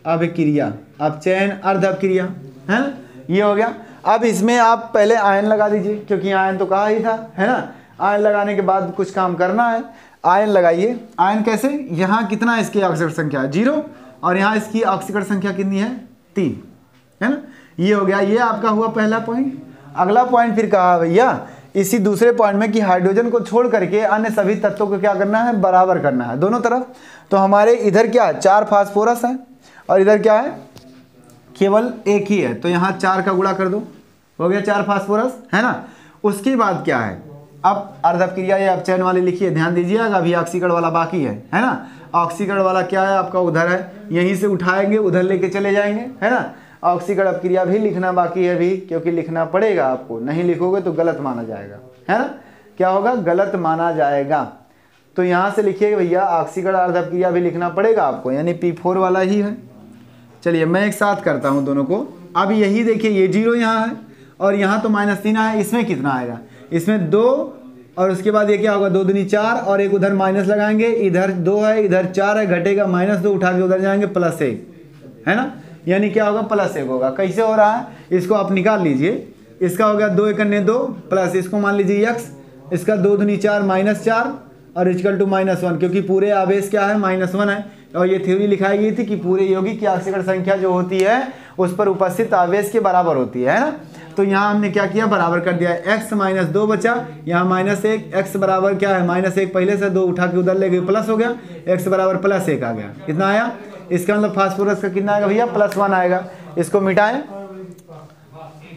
अभिक्रिया, अपचयन अर्ध अभिक्रिया, है ना, ये हो गया। अब इसमें आप पहले आयन लगा दीजिए, क्योंकि आयन तो कहा ही था, है ना। आयन लगाने के बाद कुछ काम करना है, आयन लगाइए। आयन कैसे, यहाँ कितना इसकी ऑक्सीकरण संख्या है 0, और यहाँ इसकी ऑक्सीकरण संख्या कितनी है 3, है ना। ये हो गया, ये आपका हुआ पहला पॉइंट। अगला पॉइंट फिर कहा भैया इसी दूसरे पॉइंट में कि हाइड्रोजन को छोड़ करके अन्य सभी तत्वों को क्या करना है, बराबर करना है दोनों तरफ। तो हमारे इधर क्या है, 4 फास्फोरस है और इधर क्या है, केवल एक ही है। तो यहाँ 4 का गुणा कर दो, हो गया 4 फास्फोरस, है ना। उसके बाद क्या है, अब अर्ध अपक्रिया या अपचयन वाले लिखिए, ध्यान दीजिएगा, अभी ऑक्सीकरण वाला बाकी है ना। ऑक्सीकरण वाला क्या है आपका, उधर है, यहीं से उठाएंगे उधर लेके चले जाएंगे, है ना। ऑक्सीकरण अपक्रिया भी लिखना बाकी है अभी, क्योंकि लिखना पड़ेगा आपको, नहीं लिखोगे तो गलत माना जाएगा, है ना। क्या होगा, गलत माना जाएगा। तो यहाँ से लिखिए भैया ऑक्सीकरण अर्ध अपक्रिया भी लिखना पड़ेगा आपको, यानी P4 वाला ही है। चलिए मैं एक साथ करता हूँ दोनों को। अब यही देखिए, ये 0 यहाँ है और यहाँ तो -3 है, इसमें कितना आएगा, इसमें 2, और उसके बाद ये क्या होगा, 2 दूनी 4, और एक उधर माइनस लगाएंगे, इधर 2 है इधर 4 है, घटेगा -2, उठा के उधर जाएंगे +1, है ना। यानी क्या होगा, +1 होगा। कैसे हो रहा है, इसको आप निकाल लीजिए। इसका हो गया 2 × 2 प्लस इसको मान लीजिए x, इसका 2 दूनी 4 -4 और इक्वल टू -1, क्योंकि पूरे आवेश क्या है, -1 है। और ये थ्योरी लिखाई गई थी कि पूरे यौगिक की ऑक्सीकरण संख्या जो होती है उस पर उपस्थित आवेश के बराबर होती है ना। तो यहाँ हमने क्या किया, बराबर कर दिया, x -2 बचा, यहाँ -1, x बराबर क्या है, -1 पहले से 2 उठा के उधर ले गए, प्लस हो गया, x बराबर +1 आ गया। कितना आया, इसका मतलब फास्फोरस का कितना आएगा भैया, +1 आएगा। इसको मिटाएं।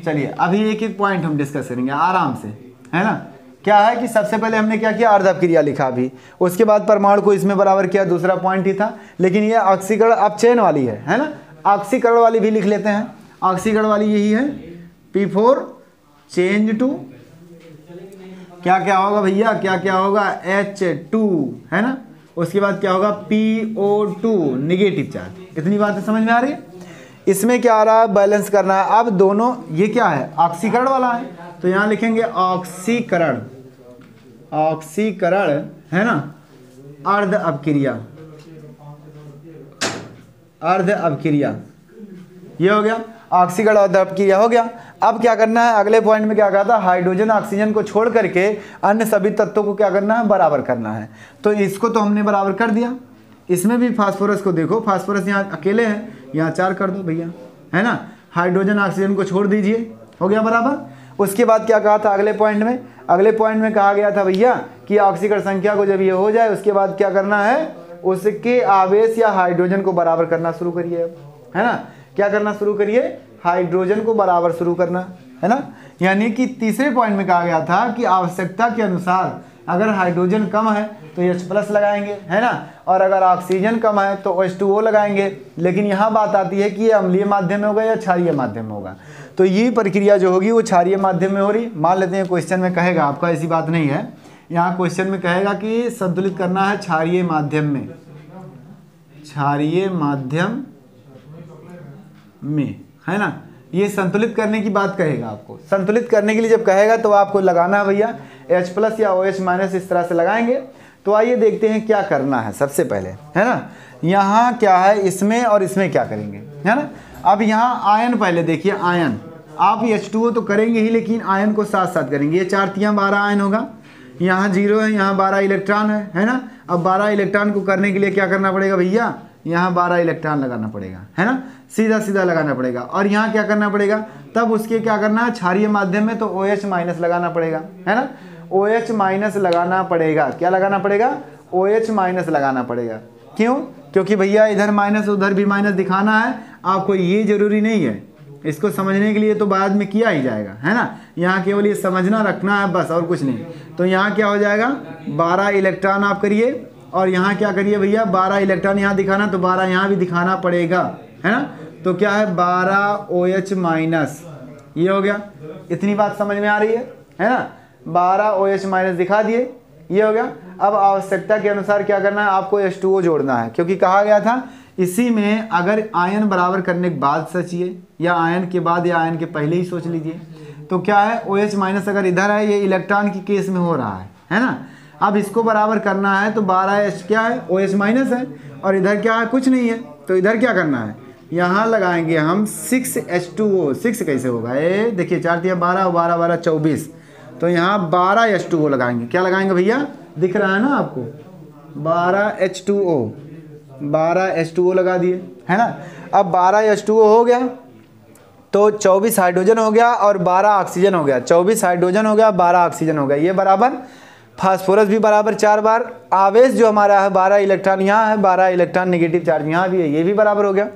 चलिए अभी एक एक पॉइंट हम डिस्कस करेंगे आराम से, है ना। क्या है कि सबसे पहले हमने क्या किया, अर्ध अपक्रिया लिखा अभी, उसके बाद परमाणु को इसमें बराबर किया, दूसरा पॉइंट ही था। लेकिन ये ऑक्सीकरण अपचयन वाली है ना। ऑक्सीकरण वाली भी लिख लेते हैं, ऑक्सीकरण वाली यही है, P4 चेंज टू क्या क्या होगा भैया, क्या क्या होगा, H2, है ना। उसके बाद क्या होगा, PO2 निगेटिव चार्ज। इतनी बातें समझ में आ रही है। इसमें क्या आ रहा है, बैलेंस करना है। अब दोनों, ये क्या है, ऑक्सीकरण वाला है, तो यहाँ लिखेंगे ऑक्सीकरण, ऑक्सीकरण, है ना, अर्ध अपक्रिया, अर्ध अपक्रिया, ये हो गया ऑक्सीकरण अर्ध अपक्रिया हो गया। अब क्या करना है, अगले पॉइंट में क्या कहा था, हाइड्रोजन ऑक्सीजन को छोड़ करके अन्य सभी तत्वों को क्या करना है, बराबर करना है। तो इसको तो हमने बराबर कर दिया। इसमें भी फास्फोरस को देखो, फास्फोरस यहाँ अकेले है, यहाँ 4 कर दो भैया, है ना। हाइड्रोजन ऑक्सीजन को छोड़ दीजिए, हो गया बराबर। उसके बाद क्या कहा था अगले पॉइंट में, अगले पॉइंट में कहा गया था भैया कि ऑक्सीकरण संख्या को जब ये हो जाए उसके बाद क्या करना है, उसके आवेश या हाइड्रोजन को बराबर करना शुरू करिए, है ना। क्या करना शुरू करिए, हाइड्रोजन को बराबर शुरू करना, है ना। यानी कि तीसरे पॉइंट में कहा गया था कि आवश्यकता के अनुसार अगर हाइड्रोजन कम है तो H+ लगाएंगे, है ना, और अगर ऑक्सीजन कम है तो H2O लगाएंगे। लेकिन यहाँ बात आती है कि ये अम्लीय माध्यम में होगा या क्षारीय माध्यम में होगा। तो ये प्रक्रिया जो होगी वो क्षारीय माध्यम में हो रही। मान लेते हैं क्वेश्चन में कहेगा, आपका ऐसी बात नहीं है, यहाँ क्वेश्चन में कहेगा कि संतुलित करना है क्षारीय माध्यम में, क्षारीय माध्यम में, है ना। ये संतुलित करने की बात कहेगा आपको। संतुलित करने के लिए जब कहेगा तो आपको लगाना है भैया H+ या OH- इस तरह से लगाएंगे। तो आइए देखते हैं क्या करना है सबसे पहले, है ना। यहाँ क्या है, इसमें और इसमें क्या करेंगे, है ना। अब यहाँ आयन पहले देखिए, आयन आप H2O तो करेंगे ही, लेकिन आयन को साथ साथ करेंगे। ये 4 × 12 आयन होगा, यहाँ 0 है, यहाँ 12 इलेक्ट्रॉन है ना। अब 12 इलेक्ट्रॉन को करने के लिए क्या करना पड़ेगा भैया, यहाँ 12 इलेक्ट्रॉन लगाना पड़ेगा, है ना, सीधा सीधा लगाना पड़ेगा। और यहाँ क्या करना पड़ेगा, तब उसके क्या करना है, क्षारीय माध्यम में तो OH- लगाना पड़ेगा, है ना। OH- लगाना पड़ेगा, क्या लगाना पड़ेगा, OH- लगाना पड़ेगा। क्यों, क्योंकि भैया इधर माइनस उधर भी माइनस दिखाना है आपको, ये जरूरी नहीं है। इसको समझने के लिए तो बाद में किया ही जाएगा, है ना। यहाँ केवल ये समझना रखना है बस, और कुछ नहीं। तो यहाँ क्या हो जाएगा, 12 इलेक्ट्रॉन आप करिए, और यहाँ क्या करिए भैया, 12 इलेक्ट्रॉन यहाँ दिखाना तो 12 यहाँ भी दिखाना पड़ेगा, है ना। तो क्या है, 12 OH-, ये हो गया। इतनी बात समझ में आ रही है ना। 12 OH- दिखा दिए, ये हो गया। अब आवश्यकता के अनुसार क्या करना है, आपको H2O जोड़ना है, क्योंकि कहा गया था इसी में अगर आयन बराबर करने के बाद सोचिए, या आयन के बाद या आयन के पहले ही सोच लीजिए। तो क्या है, OH- अगर इधर है, ये इलेक्ट्रॉन की केस में हो रहा है ना। अब इसको बराबर करना है तो 12H क्या है, OH- है, और इधर क्या है, कुछ नहीं है। तो इधर क्या करना है, यहाँ लगाएंगे हम 6H2O। 6 कैसे होगा, ये देखिए 4 × 12, 12 12 24। तो यहाँ 12 H2O लगाएंगे। क्या लगाएंगे भैया, दिख रहा है ना आपको, 12 H2O, 12 H2O लगा दिए, है ना। अब 12 H2O हो गया तो 24 हाइड्रोजन हो गया और 12 ऑक्सीजन हो गया। 24 हाइड्रोजन हो गया, 12 ऑक्सीजन हो गया, ये बराबर। फास्फोरस भी बराबर 4 बार। आवेश जो हमारा है 12 इलेक्ट्रॉन यहाँ है, 12 इलेक्ट्रॉन नेगेटिव चार्ज यहाँ भी है, ये भी बराबर हो गया।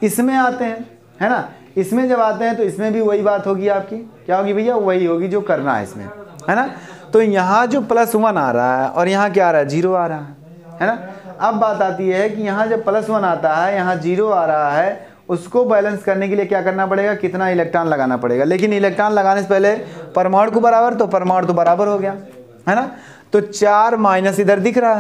इसमें आते हैं, है ना। इसमें जब आते हैं तो इसमें भी वही बात होगी आपकी, क्या होगी भैया, वही होगी जो करना है इसमें, है ना। तो यहाँ जो +1 आ रहा है और यहाँ क्या आ रहा है, 0 आ रहा है ना। अब बात आती है कि यहाँ जब +1 आता है, यहाँ 0 आ रहा है, उसको बैलेंस करने के लिए क्या करना पड़ेगा, कितना इलेक्ट्रॉन लगाना पड़ेगा। लेकिन इलेक्ट्रॉन लगाने से पहले परमाणु को बराबर, तो परमाणु तो बराबर हो गया, है ना। तो 4- इधर दिख रहा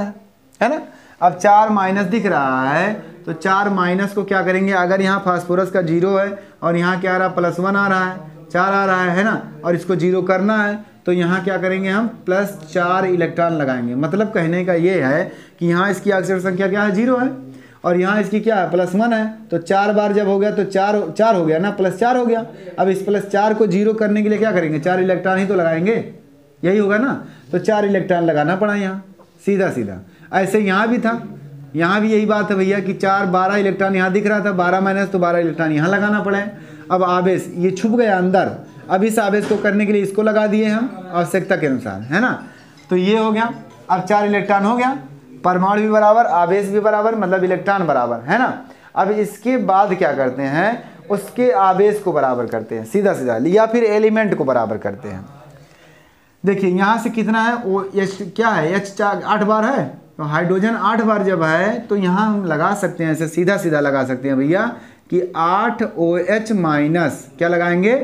है ना। अब 4- दिख रहा है तो 4- को क्या करेंगे, अगर यहाँ फास्फोरस का 0 है और यहाँ क्या आ रहा है, +1 आ रहा है, 4 आ रहा है ना, और इसको 0 करना है तो यहाँ क्या करेंगे, हम +4 इलेक्ट्रॉन लगाएंगे। मतलब कहने का ये है कि यहाँ इसकी ऑक्सीजन संख्या क्या है, 0 है, और यहाँ इसकी क्या है, +1 है। तो 4 बार जब हो गया तो 4 हो गया ना, +4 हो गया। अब इस +4 को 0 करने के लिए क्या करेंगे, 4 इलेक्ट्रॉन ही तो लगाएंगे, यही होगा ना। तो 4 इलेक्ट्रॉन लगाना पड़ा यहाँ, सीधा सीधा। ऐसे यहाँ भी था, यहाँ भी यही बात है भैया कि 12 इलेक्ट्रॉन यहाँ दिख रहा था, 12- तो 12 इलेक्ट्रॉन यहाँ लगाना पड़ा है। अब आवेश ये छुप गया अंदर, अब इस आवेश को करने के लिए इसको लगा दिए हम आवश्यकता के अनुसार, है ना। तो ये हो गया। अब 4 इलेक्ट्रॉन हो गया, परमाणु भी बराबर, आवेश भी बराबर, मतलब इलेक्ट्रॉन बराबर, है ना। अब इसके बाद क्या करते हैं, उसके आवेश को बराबर करते हैं सीधा सीधा, या फिर एलिमेंट को बराबर करते हैं। देखिए यहाँ से कितना है, वो H क्या है, H 8 बार है, तो हाइड्रोजन 8 बार जब है तो यहाँ हम लगा सकते हैं, ऐसे सीधा सीधा लगा सकते हैं भैया कि 8 OH-, क्या लगाएंगे,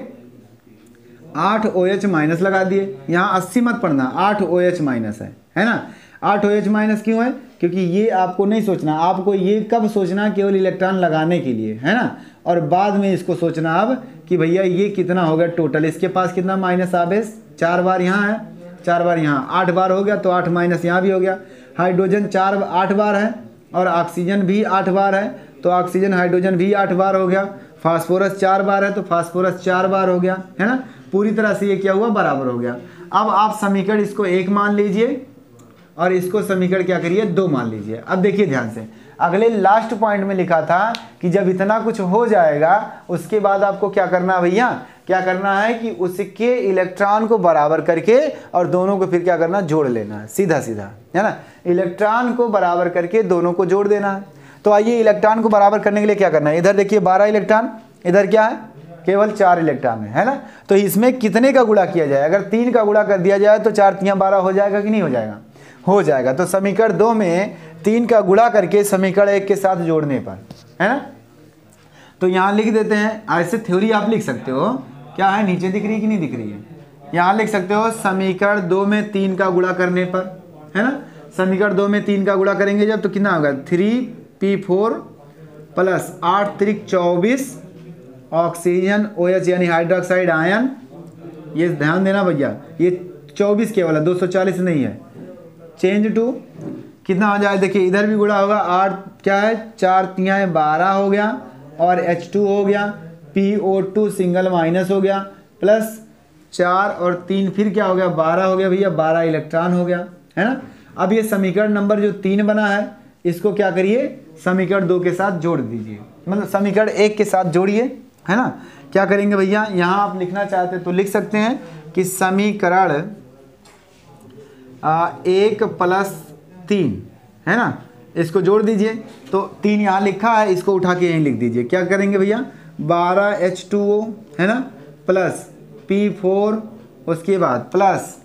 8 OH- लगा दिए। यहाँ 80 मत पढ़ना, 8 OH- है ना। 8 OH- क्यों है, क्योंकि ये आपको नहीं सोचना, आपको ये कब सोचना, केवल इलेक्ट्रॉन लगाने के लिए, है ना। और बाद में इसको सोचना अब कि भैया ये कितना होगा टोटल, इसके पास कितना माइनस आवेश, 4 बार यहाँ है, 4 बार यहाँ, 8 बार हो गया तो 8- यहाँ भी हो गया। हाइड्रोजन 8 बार है और ऑक्सीजन भी 8 बार है, तो ऑक्सीजन हाइड्रोजन भी 8 बार हो गया। फास्फोरस 4 बार है तो फास्फोरस 4 बार हो गया, है ना। पूरी तरह से ये क्या हुआ, बराबर हो गया। अब आप समीकरण इसको 1 मान लीजिए और इसको समीकरण क्या करिए, 2 मान लीजिए। अब देखिए ध्यान से, अगले लास्ट पॉइंट में लिखा था कि जब इतना कुछ हो जाएगा उसके बाद आपको क्या करना है भैया, क्या करना है कि उसके इलेक्ट्रॉन को बराबर करके और दोनों को फिर क्या करना, जोड़ लेना है, सीधा सीधा, है ना। इलेक्ट्रॉन को बराबर करके दोनों को जोड़ देना है। तो आइए इलेक्ट्रॉन को बराबर करने के लिए क्या करना है, इधर देखिए 12 इलेक्ट्रॉन, इधर क्या है केवल 4 इलेक्ट्रॉन है ना। तो इसमें कितने का गुणा किया जाए, अगर 3 का गुणा कर दिया जाए तो 4 3 12 हो जाएगा कि नहीं हो जाएगा, हो जाएगा। तो समीकरण 2 में 3 का गुणा करके समीकरण 1 के साथ जोड़ने पर, है ना। तो यहाँ लिख देते हैं, ऐसे थ्योरी आप लिख सकते हो, क्या है नीचे दिख रही है कि नहीं दिख रही है, यहाँ लिख सकते हो समीकरण 2 में 3 का गुणा करने पर, है ना। समीकरण 2 में 3 का गुणा करेंगे जब तो कितना होगा 3p4 प्लस 8 त्रिक 24 ऑक्सीजन OH यानी हाइड्रोक्साइड आयन, ये ध्यान देना भैया, ये 24 केवल है, 240 नहीं है। चेंज टू कितना हो जाए, देखिए इधर भी गुणा होगा, 8 क्या है 4 3 12 हो गया, और H2 हो गया, PO2 सिंगल माइनस हो गया, प्लस 4 और 3 फिर क्या हो गया 12 हो गया भैया, 12 इलेक्ट्रॉन हो गया, है ना। अब ये समीकरण नंबर जो 3 बना है इसको क्या करिए समीकरण 2 के साथ जोड़ दीजिए, मतलब समीकरण 1 के साथ जोड़िए, है ना। क्या करेंगे भैया, यहाँ आप लिखना चाहते तो लिख सकते हैं कि समीकरण 1 प्लस 3, है ना, इसको जोड़ दीजिए। तो 3 यहाँ लिखा है, इसको उठा के यहीं लिख दीजिए। क्या करेंगे भैया 12 H2O, है ना, प्लस P4, उसके बाद प्लस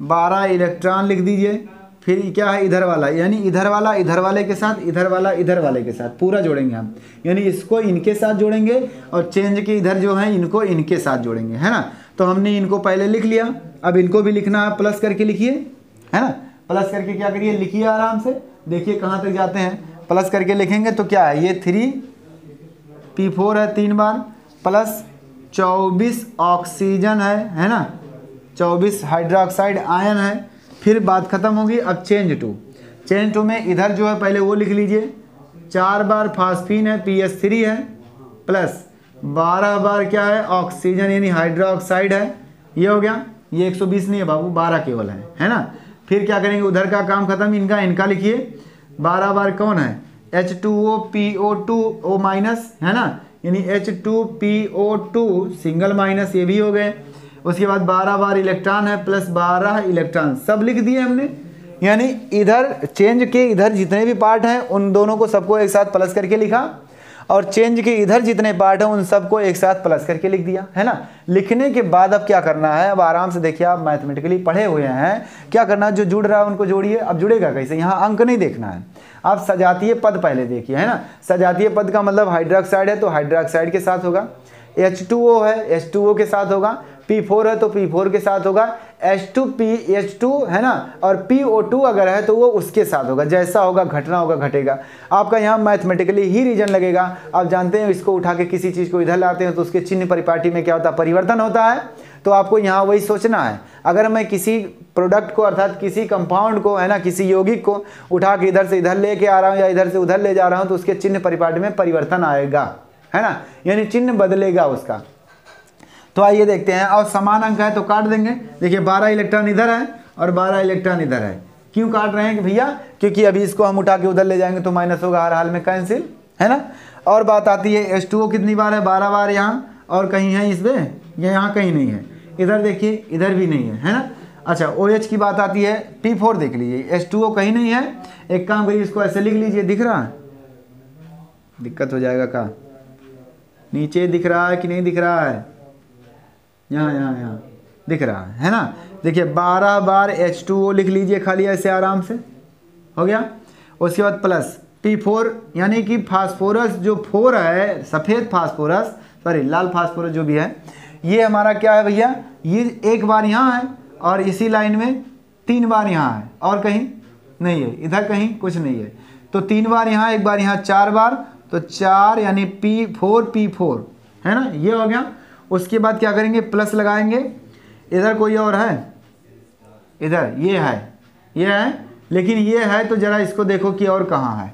12 इलेक्ट्रॉन लिख दीजिए। फिर क्या है इधर वाला, यानी इधर वाला इधर वाले के साथ, इधर वाला इधर वाले के साथ, पूरा जोड़ेंगे हम, यानी इसको इनके साथ जोड़ेंगे और चेंज के इधर जो है इनको इनके साथ जोड़ेंगे, है ना। तो हमने इनको पहले लिख लिया, अब इनको भी लिखना है, प्लस करके लिखिए, है ना। प्लस करके क्या करिए लिखिए आराम से, देखिए कहाँ तक जाते हैं। प्लस करके लिखेंगे तो क्या है, ये 3p4 है 3 बार, प्लस 24 ऑक्सीजन है ना, 24 हाइड्रोक्साइड आयन है। फिर बात खत्म होगी। अब चेंज टू में इधर जो है पहले वो लिख लीजिए, 4 बार फास्फीन है PS3 है, प्लस 12 बार क्या है ऑक्सीजन यानी हाइड्रोक्साइड है, ये हो गया। ये 120 नहीं है बाबू, 12 केवल है ना। फिर क्या करेंगे, उधर का काम खत्म, इनका लिखिए। 12 बार कौन है H2O PO2O माइनस, है ना, यानी H2PO2 सिंगल माइनस, ये भी हो गए। उसके बाद 12 बार इलेक्ट्रॉन है, प्लस 12 इलेक्ट्रॉन, सब लिख दिए हमने। यानी इधर चेंज के इधर जितने भी पार्ट हैं उन दोनों को सबको एक साथ प्लस करके लिखा, और चेंज के इधर जितने पार्ट हैं उन सबको एक साथ प्लस करके लिख दिया, है ना। लिखने के बाद अब क्या करना है, अब आराम से देखिए, आप मैथमेटिकली पढ़े हुए हैं, क्या करना है, जो जुड़ रहा है उनको जोड़िए। अब जुड़ेगा कैसे, यहाँ अंक नहीं देखना है, आप सजातीय पद पहले देखिए, है ना। सजातीय पद का मतलब हाइड्रोक्साइड है तो हाइड्रोक्साइड के साथ होगा, H2O है H2O के साथ होगा, P4 है तो P4 के साथ होगा, H2 है ना, और PO2 अगर है तो वो उसके साथ होगा। जैसा होगा घटना होगा घटेगा। आपका यहाँ मैथमेटिकली ही रीजन लगेगा। आप जानते हैं इसको उठा के किसी चीज़ को इधर लाते हैं तो उसके चिन्ह परिपाटी में क्या होता है, परिवर्तन होता है। तो आपको यहाँ वही सोचना है। अगर मैं किसी प्रोडक्ट को अर्थात किसी कंपाउंड को, है ना, किसी यौगिक को उठा के इधर से इधर लेके आ रहा हूँ या इधर से उधर ले जा रहा हूँ तो उसके चिन्ह परिपाटी में परिवर्तन आएगा, है ना, यानी चिन्ह बदलेगा उसका। तो आइए देखते हैं। और समान अंक है तो काट देंगे। देखिए 12 इलेक्ट्रॉन इधर है और 12 इलेक्ट्रॉन इधर है। क्यों काट रहे हैं कि भैया, क्योंकि अभी इसको हम उठा के उधर ले जाएंगे तो माइनस होगा, हर हाल में कैंसिल, है ना। और बात आती है H2O कितनी बार है, 12 बार यहाँ, और कहीं है इसमें, ये यहाँ कहीं नहीं है। इधर देखिए इधर भी नहीं है ना। अच्छा OH की बात आती है, P4 देख लीजिए, H2O कहीं नहीं है। एक काम करिए, इसको ऐसे लिख लीजिए, दिख रहा है, दिक्कत हो जाएगा का, नीचे दिख रहा है कि नहीं दिख रहा है, यहाँ दिख रहा है ना। देखिए 12 बार H2O लिख लीजिए खाली ऐसे आराम से, हो गया। उसके बाद प्लस P4 यानी कि फास्फोरस जो 4 है, सफ़ेद फास्फोरस, सॉरी लाल फास्फोरस जो भी है, ये हमारा क्या है भैया, ये एक बार यहाँ है और इसी लाइन में 3 बार यहाँ है और कहीं नहीं है, इधर कहीं कुछ नहीं है। तो 3 बार यहाँ, एक बार यहाँ, 4 बार, तो 4 यानी P4 है ना, ये हो गया। उसके बाद क्या करेंगे, प्लस लगाएंगे। इधर कोई और है, इधर ये है, लेकिन ये है तो ज़रा इसको देखो कि और कहाँ है,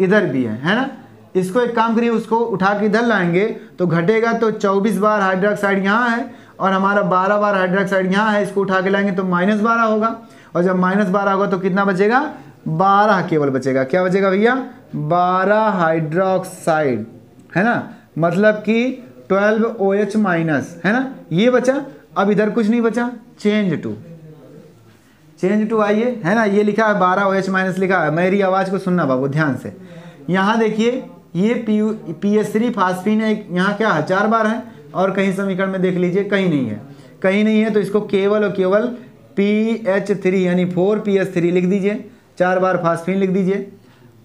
इधर भी है ना। इसको एक काम करिए, उसको उठा के इधर लाएंगे तो घटेगा। तो 24 बार हाइड्रोक्साइड यहाँ है और हमारा 12 बार हाइड्रोक्साइड यहाँ है, इसको उठा के लाएंगे तो -12 होगा। और जब -12 होगा तो कितना बचेगा, 12 केवल बचेगा। क्या बचेगा भैया? 12 हाइड्रोक्साइड, है ना, मतलब कि 12 OH माइनस, है ना, ये बचा। अब इधर कुछ नहीं बचा, चेंज टू आइए, है ना, ये लिखा है 12 OH माइनस लिखा है। मेरी आवाज़ को सुनना बाबू ध्यान से। यहाँ देखिए ये PH3 फास्फीन है, यहाँ क्या है 4 बार है, और कहीं समीकरण में देख लीजिए कहीं नहीं है, कहीं नहीं है, तो इसको केवल और केवल PH3 यानी 4PH3 लिख दीजिए, 4 बार फास्फीन लिख दीजिए,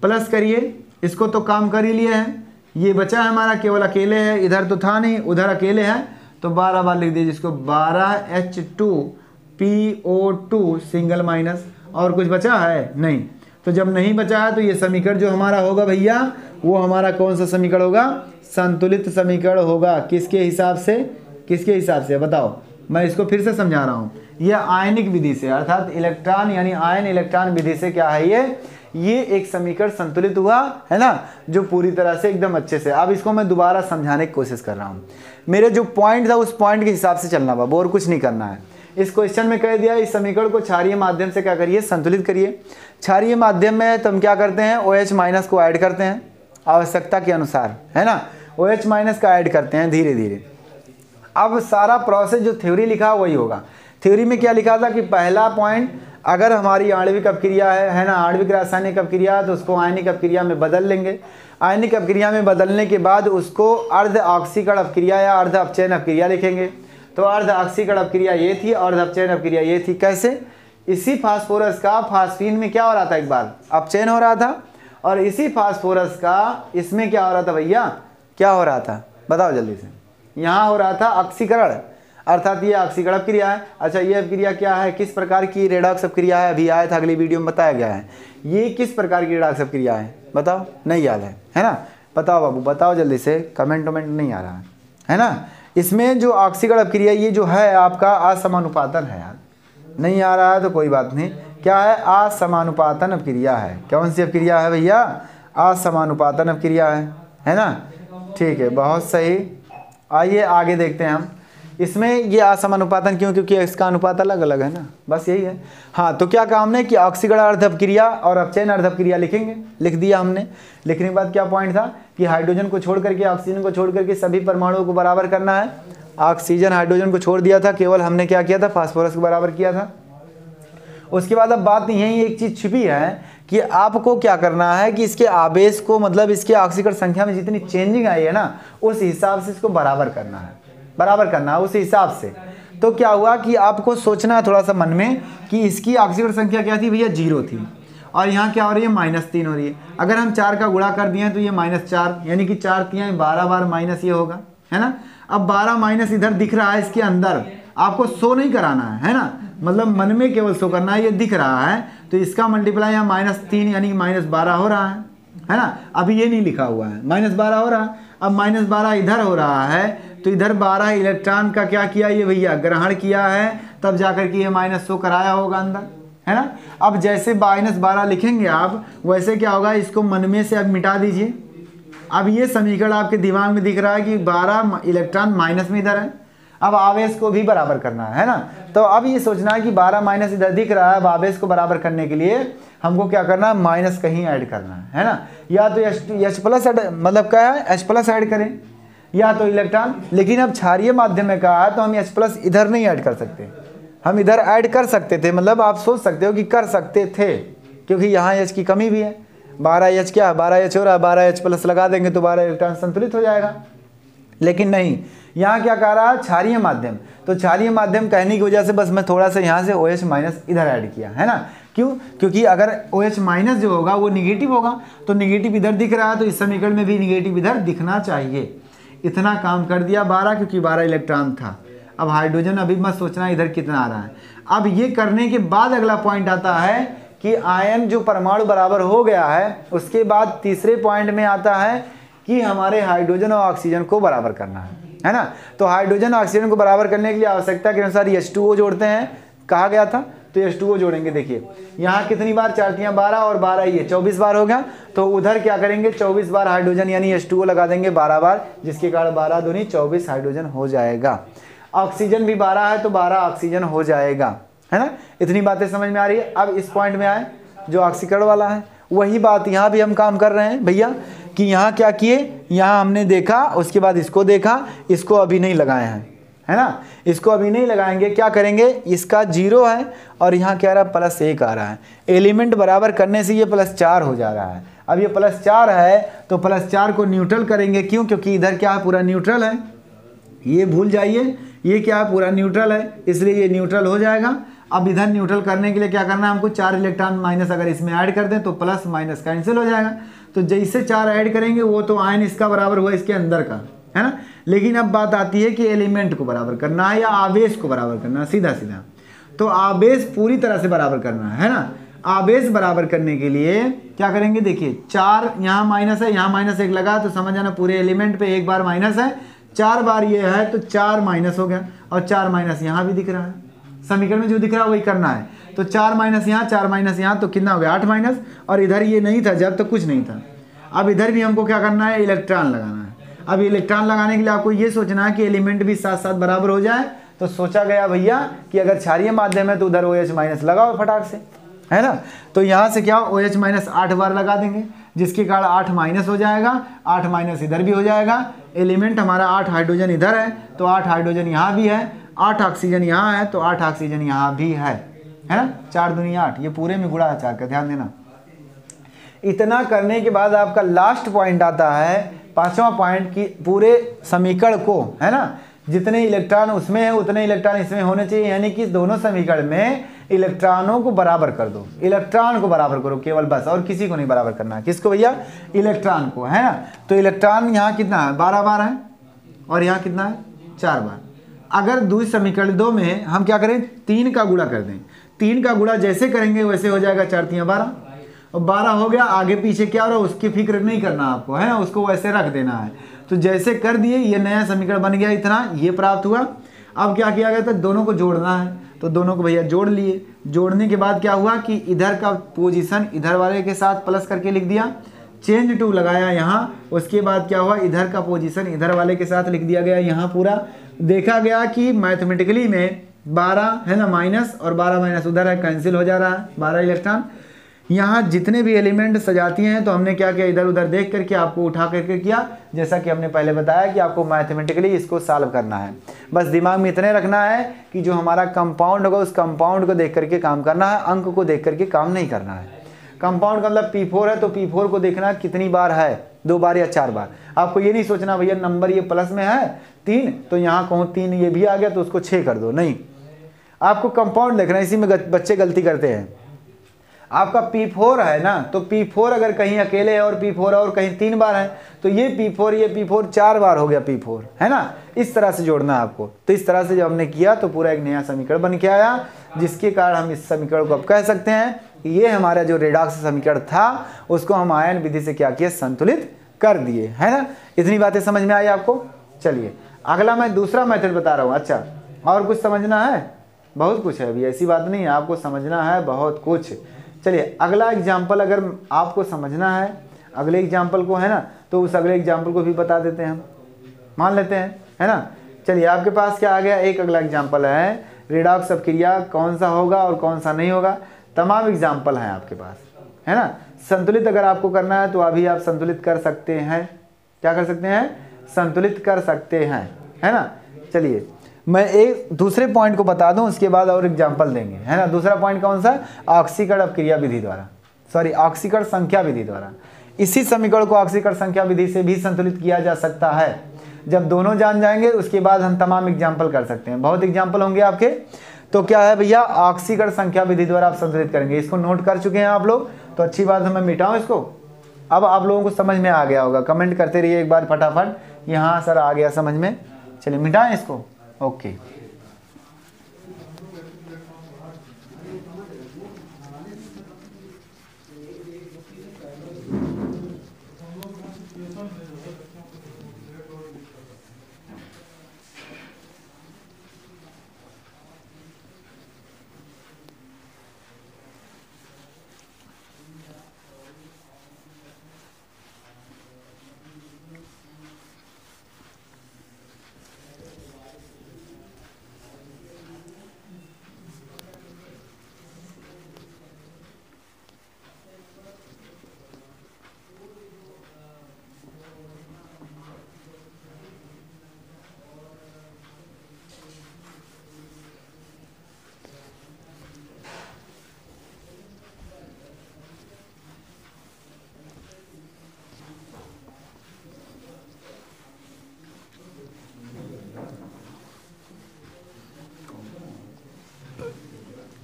प्लस करिए, इसको तो काम कर ही लिया है। ये बचा है हमारा केवल अकेले है, इधर तो था नहीं, उधर अकेले है, तो 12 बार लिख दीजिए इसको, 12H2PO2 सिंगल माइनस। और कुछ बचा है? नहीं। तो जब नहीं बचा है तो ये समीकरण जो हमारा होगा भैया, वो हमारा कौन सा समीकरण होगा? संतुलित समीकरण होगा। किसके हिसाब से? किसके हिसाब से बताओ? मैं इसको फिर से समझा रहा हूँ। ये आयनिक विधि से, अर्थात इलेक्ट्रॉन यानी आयन इलेक्ट्रॉन विधि से क्या है ये एक समीकरण संतुलित हुआ, है ना, जो पूरी तरह से एकदम अच्छे से। अब इसको मैं दोबारा समझाने की कोशिश कर रहा हूँ। मेरे जो पॉइंट था उस पॉइंट के हिसाब से चलना बाबू, और कुछ नहीं करना है। इस क्वेश्चन में कह दिया इस समीकरण को क्षारीय माध्यम से क्या करिए? संतुलित करिए। क्षारीय माध्यम में तो हम क्या करते हैं? OH माइनस को ऐड करते हैं आवश्यकता के अनुसार, है ना, OH माइनस का ऐड करते हैं धीरे धीरे। अब सारा प्रोसेस जो थ्योरी लिखा वही होगा। थ्योरी में क्या लिखा था कि पहला पॉइंट, अगर हमारी आणविक अपक्रिया है ना, आणविक रासायनिक अपक्रिया है, तो उसको आयनिक अपक्रिया में बदल लेंगे। आयनिक अपक्रिया में बदलने के बाद उसको अर्ध ऑक्सीकरण अपक्रिया या अर्ध अपचयन अपक्रिया लिखेंगे। तो अर्ध ऑक्सीकरण अपक्रिया ये थी, अर्ध अपचयन अपक्रिया ये थी। कैसे? इसी फास्फोरस का फास्फीन में क्या हो रहा था? एक बार अपचयन हो रहा था, और इसी फास्फोरस का इसमें क्या हो रहा था भैया? क्या हो रहा था बताओ जल्दी से? यहाँ हो रहा था ऑक्सीकरण, अर्थात ये ऑक्सीकरण अपक्रिया है। अच्छा, ये अपक्रिया क्या है? किस प्रकार की रेडॉक्स अपक्रिया है? अभी आया था, अगली वीडियो में बताया गया है। ये किस प्रकार की रेडॉक्स अपक्रिया है बताओ? नहीं याद है ना? बताओ बाबू, बताओ जल्दी से, कमेंट नहीं आ रहा है ना? इसमें जो ऑक्सीकरण अपक्रिया ये जो है आपका असमानुपातन है यार। नहीं आ रहा है तो कोई बात नहीं। क्या है? असमानुपातन अपक्रिया है। कौन सी अपक्रिया है भैया? असमानुपातन अपक्रिया है ना? ठीक है, बहुत सही। आइए आगे देखते हैं हम। इसमें ये असमानुपातन क्यों? क्योंकि इसका अनुपात अलग अलग है ना, बस यही है। हाँ, तो क्या काम है कि ऑक्सीकरण अर्ध अपक्रिया और अपचयन अर्ध अपक्रिया लिखेंगे। लिख दिया हमने। लिखने के बाद क्या पॉइंट था कि हाइड्रोजन को छोड़ करके, ऑक्सीजन को छोड़ करके सभी परमाणुओं को बराबर करना है। ऑक्सीजन हाइड्रोजन को छोड़ दिया था, केवल हमने क्या किया था? फास्फोरस को बराबर किया था। उसके बाद अब बात यही एक चीज़ छिपी है कि आपको क्या करना है कि इसके आवेश को, मतलब इसके ऑक्सीकरण संख्या में जितनी चेंजिंग आई है ना, उस हिसाब से इसको बराबर करना है, उस हिसाब से। तो क्या हुआ कि आपको सोचना है थोड़ा सा मन में कि इसकी ऑक्सीकरण संख्या क्या थी भैया? 0 थी, और यहाँ क्या हो रही है? -3 हो रही है। अगर हम 4 का गुणा कर दिए तो ये -4, यानी कि 4 3 12 बार माइनस ये होगा, है ना। अब 12 माइनस इधर दिख रहा है, इसके अंदर आपको शो नहीं कराना है ना, मतलब मन में केवल शो करना है। ये दिख रहा है तो इसका मल्टीप्लाई यहाँ -3 यानी कि -12 हो रहा है ना। अभी ये नहीं लिखा हुआ है, -12 हो रहा है। अब -12 इधर हो रहा है, तो इधर 12 इलेक्ट्रॉन का क्या किया ये भैया? ग्रहण किया है, तब जाकर के ये माइनस शो कराया होगा अंदर, है ना। अब जैसे -12 लिखेंगे आप, वैसे क्या होगा? इसको मन में से अब मिटा दीजिए। अब ये समीकरण आपके दिमाग में दिख रहा है कि 12 इलेक्ट्रॉन माइनस में इधर है। अब आवेश को भी बराबर करना है ना। तो अब ये सोचना है कि 12 माइनस इधर दिख रहा है, अब आवेश को बराबर करने के लिए हमको क्या करना है? माइनस कहीं ऐड करना है ना। या तो H प्लस मतलब क्या है? H+ ऐड करें, या तो इलेक्ट्रॉन। लेकिन अब क्षारीय माध्यम में कहा है तो हम H+ इधर नहीं ऐड कर सकते, हम इधर ऐड कर सकते थे, मतलब आप सोच सकते हो कि कर सकते थे, क्योंकि यहाँ H की कमी भी है। 12H क्या है? 12H हो रहा है, 12H+ लगा देंगे तो 12 इलेक्ट्रॉन संतुलित हो जाएगा। लेकिन नहीं, यहाँ क्या कह रहा है? क्षारीय माध्यम। तो क्षारीय माध्यम कहने की वजह से बस मैं थोड़ा सा यहाँ से OH- इधर ऐड किया, है ना। क्यों? क्योंकि अगर OH- जो होगा वो निगेटिव होगा, तो निगेटिव इधर दिख रहा है, तो इस समीकरण में भी निगेटिव इधर दिखना चाहिए। इतना काम कर दिया 12, क्योंकि 12 इलेक्ट्रॉन था। अब हाइड्रोजन अभी मत सोचना इधर कितना आ रहा है। अब ये करने के बाद अगला पॉइंट आता है कि आयन जो परमाणु बराबर हो गया है, उसके बाद तीसरे पॉइंट में आता है कि हमारे हाइड्रोजन और ऑक्सीजन को बराबर करना है ना। तो हाइड्रोजन और ऑक्सीजन को बराबर करने के लिए आवश्यकता के अनुसार H2O जोड़ते हैं, कहा गया था। तो H2O जोड़ेंगे। देखिए यहाँ कितनी बार? 4 × 12 और 12 ये 24 बार हो गया। तो उधर क्या करेंगे? 24 बार हाइड्रोजन यानी H2O लगा देंगे 12 बार, जिसके कारण 12 दूनी 24 हाइड्रोजन हो जाएगा। ऑक्सीजन भी 12 है तो 12 ऑक्सीजन हो जाएगा, है ना। इतनी बातें समझ में आ रही है। अब इस पॉइंट में आए, जो ऑक्सीकरण वाला है। वही बात यहाँ भी हम काम कर रहे हैं भैया कि यहाँ क्या किए, यहाँ हमने देखा, उसके बाद इसको देखा, इसको अभी नहीं लगाए हैं, है ना, इसको अभी नहीं लगाएंगे। क्या करेंगे, इसका 0 है और यहाँ क्या आ रहा है +1 आ रहा है। एलिमेंट बराबर करने से ये +4 हो जा रहा है। अब ये +4 है तो +4 को न्यूट्रल करेंगे, क्यों, क्योंकि इधर क्या है पूरा न्यूट्रल है, ये भूल जाइए, ये क्या है पूरा न्यूट्रल है, इसलिए ये न्यूट्रल हो जाएगा। अब इधर न्यूट्रल करने के लिए क्या करना है हमको, 4 इलेक्ट्रॉन माइनस अगर इसमें ऐड कर दें तो प्लस माइनस कैंसिल हो जाएगा। तो जैसे 4 ऐड करेंगे वो तो आयन इसका बराबर हुआ इसके अंदर का, है ना। लेकिन अब बात आती है कि एलिमेंट को बराबर करना है या आवेश को बराबर करना है, सीधा सीधा। तो आवेश पूरी तरह से बराबर करना है ना। आवेश बराबर करने के लिए क्या करेंगे, देखिए 4 यहाँ माइनस है, यहाँ -1 लगा तो समझ जाना पूरे एलिमेंट पे एक बार माइनस है, 4 बार ये है तो 4 माइनस हो गया, और 4 माइनस यहाँ भी दिख रहा है, समीकरण में जो दिख रहा है वही करना है। तो 4 माइनस यहाँ, 4 माइनस यहाँ, तो कितना हो गया 8 माइनस, और इधर ये नहीं था जब तक कुछ नहीं था। अब इधर भी हमको क्या करना है, इलेक्ट्रॉन लगाना है। अब इलेक्ट्रॉन लगाने के लिए आपको ये सोचना है कि एलिमेंट भी साथ साथ बराबर हो जाए। तो सोचा गया भैया कि अगर क्षारीय माध्यम है तो उधर OH माइनस लगाओ फटाक से, है ना। तो यहाँ से क्या OH माइनस 8 बार लगा देंगे, जिसके कारण 8 माइनस हो जाएगा, 8 माइनस इधर भी हो जाएगा। एलिमेंट हमारा 8 हाइड्रोजन इधर है तो 8 हाइड्रोजन यहाँ भी है, 8 ऑक्सीजन यहाँ है तो 8 ऑक्सीजन यहाँ भी है ना। 4 दूनी 8, ये पूरे में गुणा है 4 का, ध्यान देना। इतना करने के बाद आपका लास्ट पॉइंट आता है, 5वां पॉइंट, कि पूरे समीकरण को, है ना, जितने इलेक्ट्रॉन उसमें है उतने इलेक्ट्रॉन इसमें होने चाहिए, यानी कि दोनों समीकरण में इलेक्ट्रॉनों को बराबर कर दो, इलेक्ट्रॉन को बराबर करो केवल, बस, और किसी को नहीं बराबर करना है। किसको भैया, इलेक्ट्रॉन को, है ना। तो इलेक्ट्रॉन यहाँ कितना है, 12 बार है, और यहाँ कितना है 4 बार। अगर दूसरे समीकरण 2 में हम क्या करें, 3 का गुणा कर दें, 3 का गुणा जैसे करेंगे वैसे हो जाएगा, 4 3 12, और 12 हो गया। आगे पीछे क्या हो रहा है उसकी फिक्र नहीं करना आपको, है ना, उसको वैसे रख देना है। तो जैसे कर दिए, ये नया समीकरण बन गया, इतना ये प्राप्त हुआ। अब क्या किया गया था, दोनों को जोड़ना है, तो दोनों को भैया जोड़ लिए। जोड़ने के बाद क्या हुआ कि इधर का पोजीशन इधर वाले के साथ प्लस करके लिख दिया, चेंज टू लगाया यहाँ। उसके बाद क्या हुआ, इधर का पोजीशन इधर वाले के साथ लिख दिया गया यहाँ पूरा। देखा गया कि मैथमेटिकली में 12 है ना माइनस, और 12 माइनस उधर है, कैंसिल हो जा रहा है 12 इलेक्ट्रॉन। यहाँ जितने भी एलिमेंट सजाती हैं तो हमने क्या किया, इधर उधर देख करके आपको उठा करके किया, जैसा कि हमने पहले बताया कि आपको मैथमेटिकली इसको सॉल्व करना है। बस दिमाग में इतने रखना है कि जो हमारा कंपाउंड होगा उस कंपाउंड को देख करके काम करना है, अंक को देख करके काम नहीं करना है। कंपाउंड का मतलब P4 है तो P4 को देखना कितनी बार है, 2 बार या 4 बार। आपको ये नहीं सोचना भैया नंबर ये प्लस में है 3 तो यहाँ कहूँ 3 ये भी आ गया तो उसको 6 कर दो, नहीं, आपको कंपाउंड देखना है। इसी में बच्चे गलती करते हैं। आपका P4 है ना, तो P4 अगर कहीं अकेले है और P4 और कहीं 3 बार है तो ये P4 4 बार हो गया P4, है ना। इस तरह से जोड़ना है आपको। तो इस तरह से जब हमने किया तो पूरा एक नया समीकरण बन के आया, जिसके कारण हम इस समीकरण को अब कह सकते हैं ये हमारा जो रेडॉक्स समीकरण था उसको हम आयन विधि से क्या किया, संतुलित कर दिए, है ना। इतनी बातें समझ में आई आपको। चलिए अगला मैं दूसरा मेथड बता रहा हूँ। अच्छा, और कुछ समझना है? बहुत कुछ है अभी, ऐसी बात नहीं है, आपको समझना है बहुत कुछ। चलिए अगला एग्जाम्पल अगर आपको समझना है अगले एग्जाम्पल को, है ना, तो उस अगले एग्जाम्पल को भी बता देते हैं हम, मान लेते हैं, है ना। चलिए आपके पास क्या आ गया, एक अगला एग्जाम्पल है, रेडॉक्स अपक्रिया कौन सा होगा और कौन सा नहीं होगा। तमाम एग्जाम्पल हैं आपके पास, है ना। संतुलित अगर आपको करना है तो अभी आप संतुलित कर सकते हैं। क्या कर सकते हैं, संतुलित कर सकते हैं, है ना। चलिए मैं एक दूसरे पॉइंट को बता दूं, उसके बाद और एग्जाम्पल देंगे, है ना। दूसरा पॉइंट कौन सा, ऑक्सीकरण अपक्रिया विधि द्वारा, सॉरी ऑक्सीकरण संख्या विधि द्वारा। इसी समीकरण को ऑक्सीकरण संख्या विधि से भी संतुलित किया जा सकता है। जब दोनों जान जाएंगे उसके बाद हम तमाम एग्जाम्पल कर सकते हैं, बहुत एग्जाम्पल होंगे आपके। तो क्या है भैया, ऑक्सीकरण संख्या विधि द्वारा आप संतुलित करेंगे। इसको नोट कर चुके हैं आप लोग, तो अच्छी बात है, मैं मिटाऊं इसको। अब आप लोगों को समझ में आ गया होगा, कमेंट करते रहिए एक बार फटाफट, यहाँ सर आ गया समझ में। चलिए मिटाएं इसको, ओके।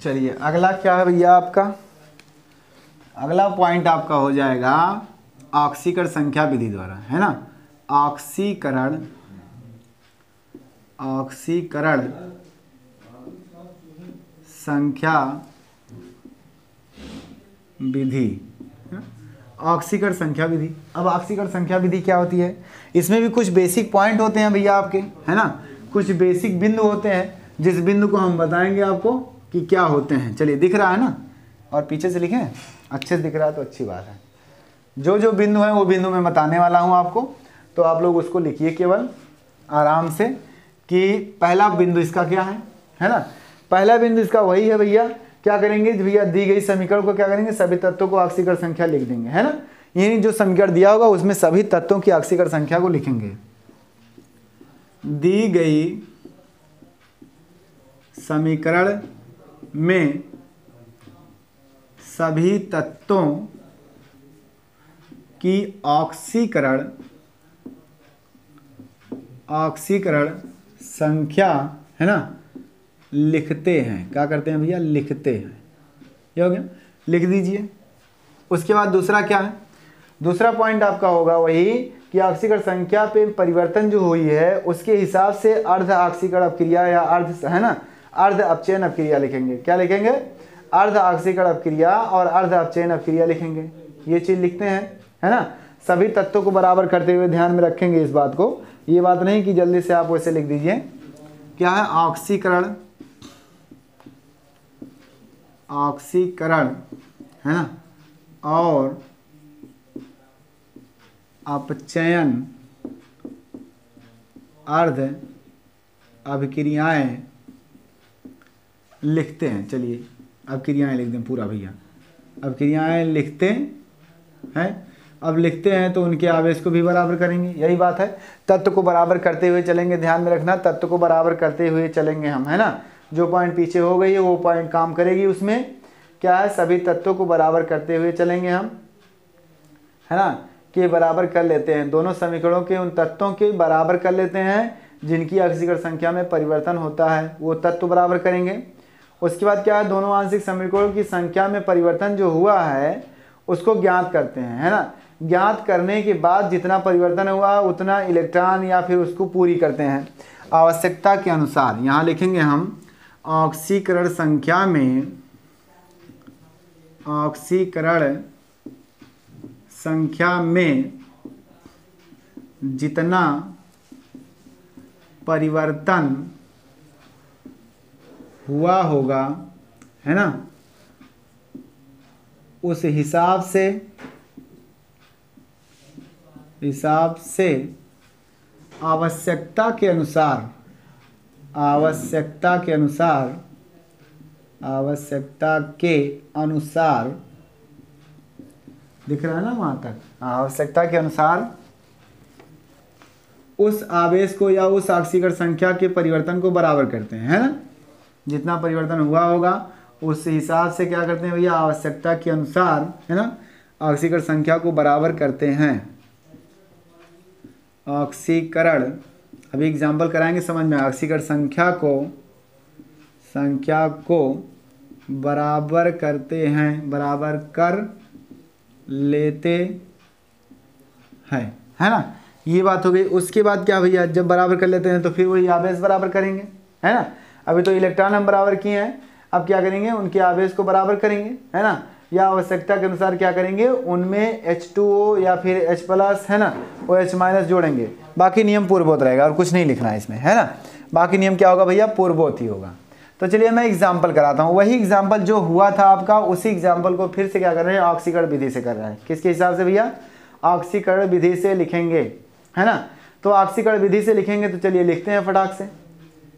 चलिए अगला क्या है भैया आपका, अगला पॉइंट आपका हो जाएगा ऑक्सीकरण संख्या विधि द्वारा, है ना। ऑक्सीकरण संख्या विधि, ऑक्सीकरण संख्या विधि। अब ऑक्सीकरण संख्या विधि क्या होती है, इसमें भी कुछ बेसिक पॉइंट होते हैं भैया आपके, है ना, कुछ बेसिक बिंदु होते हैं जिस बिंदु को हम बताएंगे आपको कि क्या होते हैं। चलिए दिख रहा है ना, और पीछे से लिखें, अच्छे से दिख रहा है तो अच्छी बात है। जो जो बिंदु है वो बिंदु मैं बताने वाला हूँ आपको, तो आप लोग उसको लिखिए केवल आराम से कि पहला बिंदु इसका क्या है ना। पहला बिंदु इसका वही है भैया, क्या करेंगे भैया, दी गई समीकरण को क्या करेंगे, सभी तत्वों को ऑक्सीकरण संख्या लिख देंगे, है ना। यानी जो समीकरण दिया होगा उसमें सभी तत्वों की ऑक्सीकरण संख्या को लिखेंगे। दी गई समीकरण में सभी तत्वों की ऑक्सीकरण संख्या, है ना, लिखते हैं। क्या करते हैं भैया, लिखते हैं। ये हो गया, लिख दीजिए। उसके बाद दूसरा क्या है, दूसरा पॉइंट आपका होगा वही कि ऑक्सीकरण संख्या पे परिवर्तन जो हुई है उसके हिसाब से अर्ध ऑक्सीकरण अपक्रिया या अर्ध, है ना, अर्ध अपचयन अपक्रिया लिखेंगे। क्या लिखेंगे, अर्ध ऑक्सीकरण अपक्रिया और अर्ध अपचयन अपक्रिया लिखेंगे। ये चीज लिखते हैं, है ना। सभी तत्वों को बराबर करते हुए ध्यान में रखेंगे इस बात को, ये बात नहीं कि जल्दी से आप वैसे लिख दीजिए। क्या है, ऑक्सीकरण, है ना, और अपचयन अर्ध अभिक्रियाएं लिखते हैं। चलिए अभिक्रियाएं लिख दें पूरा भैया, अभिक्रियाएं लिखते हैं। अब लिखते हैं तो उनके आवेश को भी बराबर करेंगे, यही बात है। तत्व को बराबर करते हुए चलेंगे, ध्यान में रखना, तत्व को बराबर करते हुए चलेंगे हम, है ना। जो पॉइंट पीछे हो गई है वो पॉइंट काम करेगी उसमें। क्या है, सभी तत्वों को बराबर करते हुए चलेंगे हम, है ना, कि बराबर कर लेते हैं दोनों समीकरणों के, उन तत्वों के बराबर कर लेते हैं जिनकी ऑक्सीकरण संख्या में परिवर्तन होता है, वो तत्व बराबर करेंगे। उसके बाद क्या है, दोनों आंशिक समीकरणों की संख्या में परिवर्तन जो हुआ है उसको ज्ञात करते हैं, है ना। ज्ञात करने के बाद जितना परिवर्तन हुआ उतना इलेक्ट्रॉन या फिर उसको पूरी करते हैं आवश्यकता के अनुसार। यहाँ लिखेंगे हम ऑक्सीकरण संख्या में जितना परिवर्तन हुआ होगा, है ना, उस हिसाब से आवश्यकता के अनुसार दिख रहा है ना वहाँ तक, आवश्यकता के अनुसार उस आवेश को या उस ऑक्सीकरण संख्या के परिवर्तन को बराबर करते हैं, है ना। जितना परिवर्तन हुआ होगा उस हिसाब से क्या करते हैं भैया, आवश्यकता के अनुसार, है ना, ऑक्सीकरण संख्या को बराबर करते हैं। ऑक्सीकरण, अभी एग्जाम्पल कराएंगे समझ में। ऑक्सीकरण संख्या को बराबर करते हैं, बराबर कर लेते हैं, है ना, ये बात हो गई। उसके बाद क्या भैया, जब बराबर कर लेते हैं तो फिर वही आवेश बराबर करेंगे, है ना। अभी तो इलेक्ट्रॉन हम बराबर किए हैं, अब क्या करेंगे, उनके आवेश को बराबर करेंगे, है ना, या आवश्यकता के अनुसार क्या करेंगे, उनमें H2O या फिर H+, है ना, वो H- जोड़ेंगे। बाकी नियम पूर्ववत रहेगा और कुछ नहीं लिखना है इसमें, है ना। बाकी नियम क्या होगा भैया, पूर्ववत ही होगा। तो चलिए मैं एग्जाम्पल कराता हूँ, वही एग्जाम्पल जो हुआ था आपका उसी एग्जाम्पल को फिर से क्या कर रहे हैं, ऑक्सीकरण विधि से कर रहे हैं। किसके हिसाब से भैया, ऑक्सीकरण विधि से लिखेंगे, है ना। तो ऑक्सीकरण विधि से लिखेंगे तो चलिए लिखते हैं फटाक से।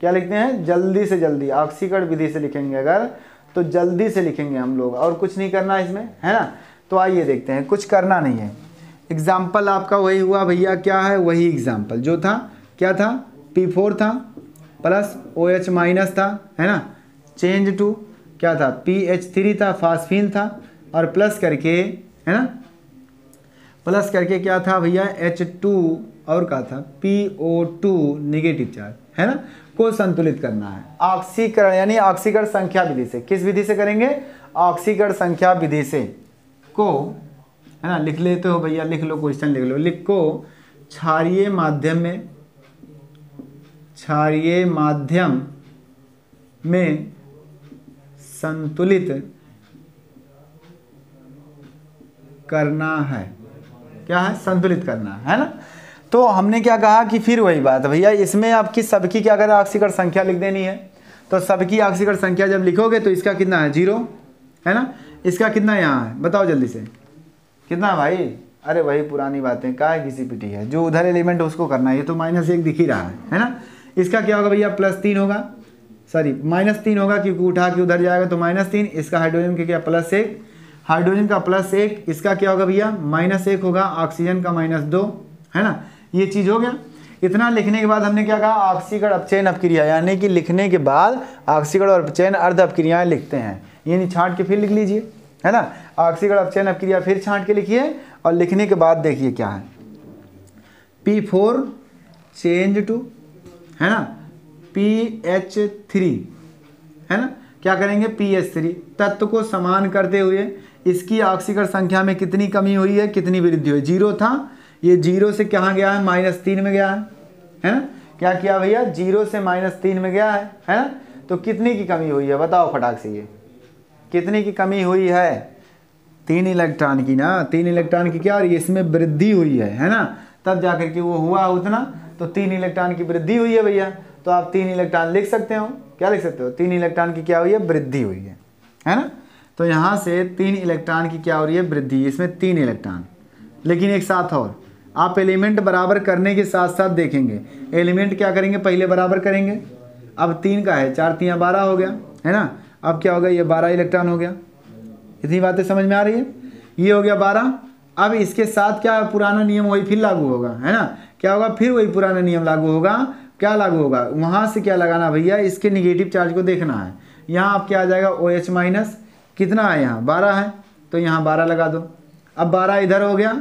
क्या लिखते हैं, जल्दी से जल्दी ऑक्सीकरण विधि से लिखेंगे अगर, तो जल्दी से लिखेंगे हम लोग, और कुछ नहीं करना इसमें, है ना। तो आइए देखते हैं, कुछ करना नहीं है। एग्जाम्पल आपका वही हुआ भैया, क्या है, वही एग्जाम्पल जो था, क्या था, P4 था प्लस OH- था, है ना, चेंज टू क्या था, PH3 था, फास्फीन था, और प्लस करके, है ना, प्लस करके क्या था भैया, H2 और क्या था, PO2 नेगेटिव चार्ज, है ना, को संतुलित करना है ऑक्सीकरण यानी ऑक्सीकरण संख्या विधि से। किस विधि से करेंगे? ऑक्सीकरण संख्या विधि से को, है ना, लिख लेते हो भैया, लिख लो, क्वेश्चन लिख लो, लिख को क्षारीय माध्यम में संतुलित करना है। क्या है? संतुलित करना है ना। तो हमने क्या कहा कि फिर वही बात है भैया, इसमें आपकी सबकी क्या करें, ऑक्सीकरण संख्या लिख देनी है। तो सबकी ऑक्सीकरण संख्या जब लिखोगे तो इसका कितना है? 0 है ना। इसका कितना यहाँ है बताओ जल्दी से, कितना भाई? अरे वही पुरानी बातें, का है किसी पिटी है, जो उधर एलिमेंट उसको करना है। ये तो -1 दिख ही रहा है ना। इसका क्या होगा भैया? +3 होगा, सॉरी -3 होगा क्योंकि उठा के उधर जाएगा तो -3। इसका हाइड्रोजन का क्या? +1, हाइड्रोजन का +1। इसका क्या होगा भैया? -1 होगा, ऑक्सीजन का -2, है ना। ये चीज़ हो गया। इतना लिखने के बाद हमने क्या कहा? ऑक्सीकरण अपचयन अपक्रिया, यानी कि लिखने के बाद ऑक्सीकरण और अपचयन अर्ध अपक्रियाएं लिखते हैं। ये नहीं छांट के फिर लिख लीजिए, है ना। ऑक्सीकरण अपचयन अपक्रिया फिर छांट के लिखिए और लिखने के बाद देखिए क्या है, P4 चेंज टू, है ना, PH3, है ना। क्या करेंगे? PH3 तत्व को समान करते हुए इसकी ऑक्सीकरण संख्या में कितनी कमी हुई है, कितनी वृद्धि हुई? 0 था, ये 0 से कहाँ गया है? -3 में गया है ना। क्या किया भैया? 0 से -3 में गया है ना। तो कितनी की कमी हुई है बताओ फटाक से, ये कितनी की कमी हुई है? 3 इलेक्ट्रॉन की ना। 3 इलेक्ट्रॉन की क्या? और इसमें वृद्धि हुई है ना, तब जाकर के वो हुआ उतना। तो 3 इलेक्ट्रॉन की वृद्धि हुई है भैया, तो आप 3 इलेक्ट्रॉन लिख सकते हो। क्या लिख सकते हो? 3 इलेक्ट्रॉन की क्या हुई है? वृद्धि हुई है ना। तो यहाँ से 3 इलेक्ट्रॉन की क्या हो रही है? वृद्धि। इसमें 3 इलेक्ट्रॉन, लेकिन एक साथ और आप एलिमेंट बराबर करने के साथ साथ देखेंगे, एलिमेंट क्या करेंगे? पहले बराबर करेंगे। अब 3 का है, 4 3 12 हो गया, है ना। अब क्या होगा? ये 12 इलेक्ट्रॉन हो गया। इतनी बातें समझ में आ रही है? ये हो गया 12। अब इसके साथ क्या पुराना नियम वही फिर लागू होगा, है ना। क्या होगा? फिर वही पुराना नियम लागू होगा। क्या लागू होगा? वहाँ से क्या लगाना भैया? इसके निगेटिव चार्ज को देखना है। यहाँ आप क्या आ जाएगा? OH-, कितना है यहाँ? 12 है, तो यहाँ 12 लगा दो। अब 12 इधर हो गया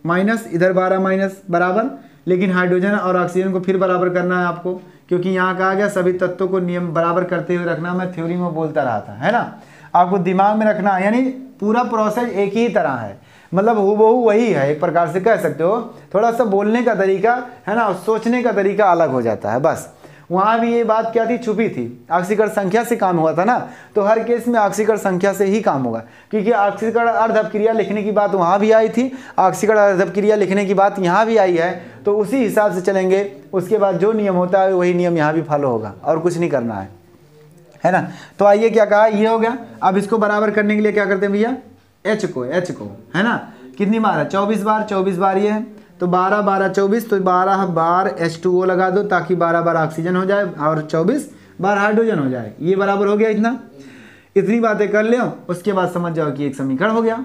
माइनस, इधर 12 माइनस बराबर। लेकिन हाइड्रोजन और ऑक्सीजन को फिर बराबर करना है आपको, क्योंकि यहाँ कहा गया सभी तत्वों को नियम बराबर करते हुए रखना। मैं थ्योरी में बोलता रहा था, है ना। आपको दिमाग में रखना है, यानी पूरा प्रोसेस एक ही तरह है, मतलब हूबहू वही है, एक प्रकार से कह सकते हो। थोड़ा सा बोलने का तरीका, है ना, और सोचने का तरीका अलग हो जाता है बस। वहाँ भी ये बात क्या थी? छुपी थी। ऑक्सीकरण संख्या से काम हुआ था ना, तो हर केस में ऑक्सीकरण संख्या से ही काम होगा, क्योंकि ऑक्सीकरण अर्ध अपक्रिया लिखने की बात वहाँ भी आई थी, ऑक्सीकरण अर्ध अपक्रिया लिखने की बात यहाँ भी आई है। तो उसी हिसाब से चलेंगे, उसके बाद जो नियम होता है वही नियम यहाँ भी फॉलो होगा, और कुछ नहीं करना है ना। तो आइए, क्या कहा? ये हो गया। अब इसको बराबर करने के लिए क्या करते हैं भैया? H को, है ना, कितनी बार है? 24 बार ये है, तो 12 12 24, तो 12 बार H2O लगा दो, ताकि 12 बार ऑक्सीजन हो जाए और 24 बार हाइड्रोजन हो जाए। ये बराबर हो गया इतना। इतनी बातें कर ले, उसके बाद समझ जाओ कि एक समीकरण हो गया।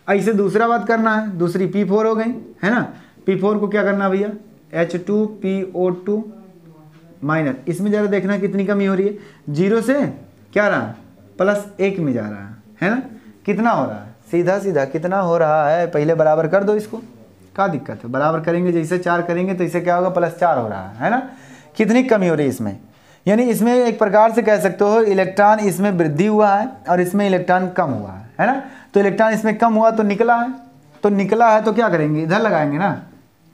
ऐसे दूसरा बात करना है, दूसरी P4 हो गई, है ना। P4 को क्या करना भैया? H2PO2 माइनस, इसमें जरा देखना कितनी कमी हो रही है। 0 से क्या रहा? +1 में जा रहा है ना। कितना हो रहा है? सीधा सीधा कितना हो रहा है? पहले बराबर कर दो इसको, क्या दिक्कत है? बराबर करेंगे, जैसे 4 करेंगे तो इसे क्या होगा? +4 हो रहा है ना। कितनी कमी हो रही है इसमें? यानी इसमें एक प्रकार से कह सकते हो इलेक्ट्रॉन इसमें वृद्धि हुआ है और इसमें इलेक्ट्रॉन कम हुआ है ना। तो इलेक्ट्रॉन इसमें कम हुआ तो निकला है, तो क्या करेंगे? इधर लगाएंगे ना,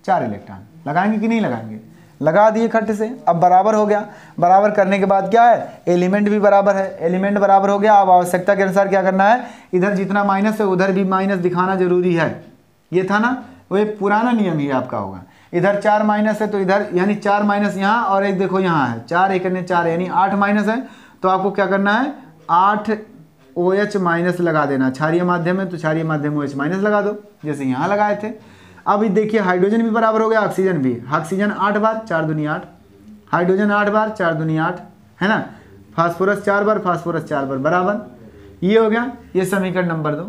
4 इलेक्ट्रॉन लगाएंगे कि नहीं लगाएंगे? लगा दिए खट से। अब बराबर हो गया। बराबर करने के बाद क्या है? एलिमेंट भी बराबर है, एलिमेंट बराबर हो गया। अब आवश्यकता के अनुसार क्या करना है? इधर जितना माइनस है उधर भी माइनस दिखाना जरूरी है। ये था ना, वो एक पुराना नियम ही आपका होगा। इधर 4 माइनस है तो इधर, यानी 4 माइनस यहाँ, और एक देखो यहाँ है 4, एक अन्य 4, यानी 8 माइनस है। तो आपको क्या करना है? 8 OH माइनस लगा देना। क्षारीय माध्यम है तो क्षारीय माध्यम OH माइनस लगा दो, जैसे यहाँ लगाए थे। अब देखिए हाइड्रोजन भी बराबर हो गया, ऑक्सीजन भी। ऑक्सीजन 8 बार, 4 दूनी 8, हाइड्रोजन 8 बार, 4 दूनी 8, है ना। फास्फोरस 4 बार, फास्फोरस 4 बार, बराबर। ये हो गया, ये समीकरण नंबर 2।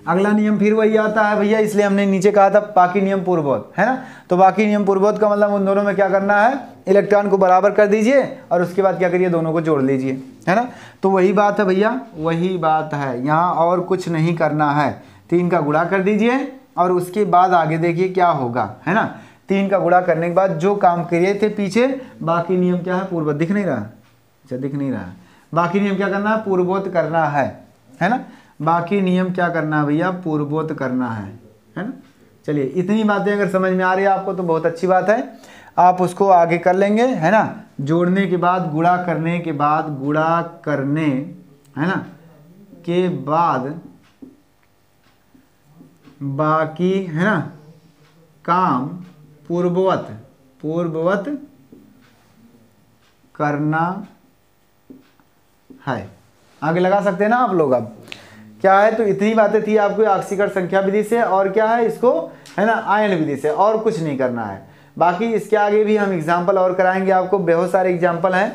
अगला नियम फिर वही आता है भैया, इसलिए हमने नीचे कहा था बाकी नियम पूर्ववत, है ना। तो बाकी नियम पूर्ववत का मतलब उन दोनों में क्या करना है? इलेक्ट्रॉन को बराबर कर दीजिए और उसके बाद क्या करिए? दोनों को जोड़ लीजिए, है ना। तो वही बात है भैया, वही बात है यहाँ, और कुछ नहीं करना है। 3 का गुणा कर दीजिए और उसके बाद आगे देखिए क्या होगा, है ना। 3 का गुणा करने के बाद जो काम किए थे पीछे, बाकी नियम क्या है, पूर्ववत। दिख नहीं रहा? अच्छा, दिख नहीं रहा। बाकी नियम क्या करना है, पूर्ववत करना है ना। बाकी नियम क्या करना है भैया, पूर्ववत करना है ना। चलिए, इतनी बातें अगर समझ में आ रही है आपको तो बहुत अच्छी बात है, आप उसको आगे कर लेंगे, है ना। जोड़ने के बाद, गुणा करने के बाद, गुणा करने, है ना, के बाद बाकी, है ना, काम पूर्ववत करना है। आगे लगा सकते हैं ना आप लोग। अब क्या है, तो इतनी बातें थी आपको ऑक्सीकरण संख्या विधि से, और क्या है इसको, है ना, आयन विधि से, और कुछ नहीं करना है। बाकी इसके आगे भी हम एग्जाम्पल और कराएंगे आपको, बहुत सारे एग्जाम्पल हैं।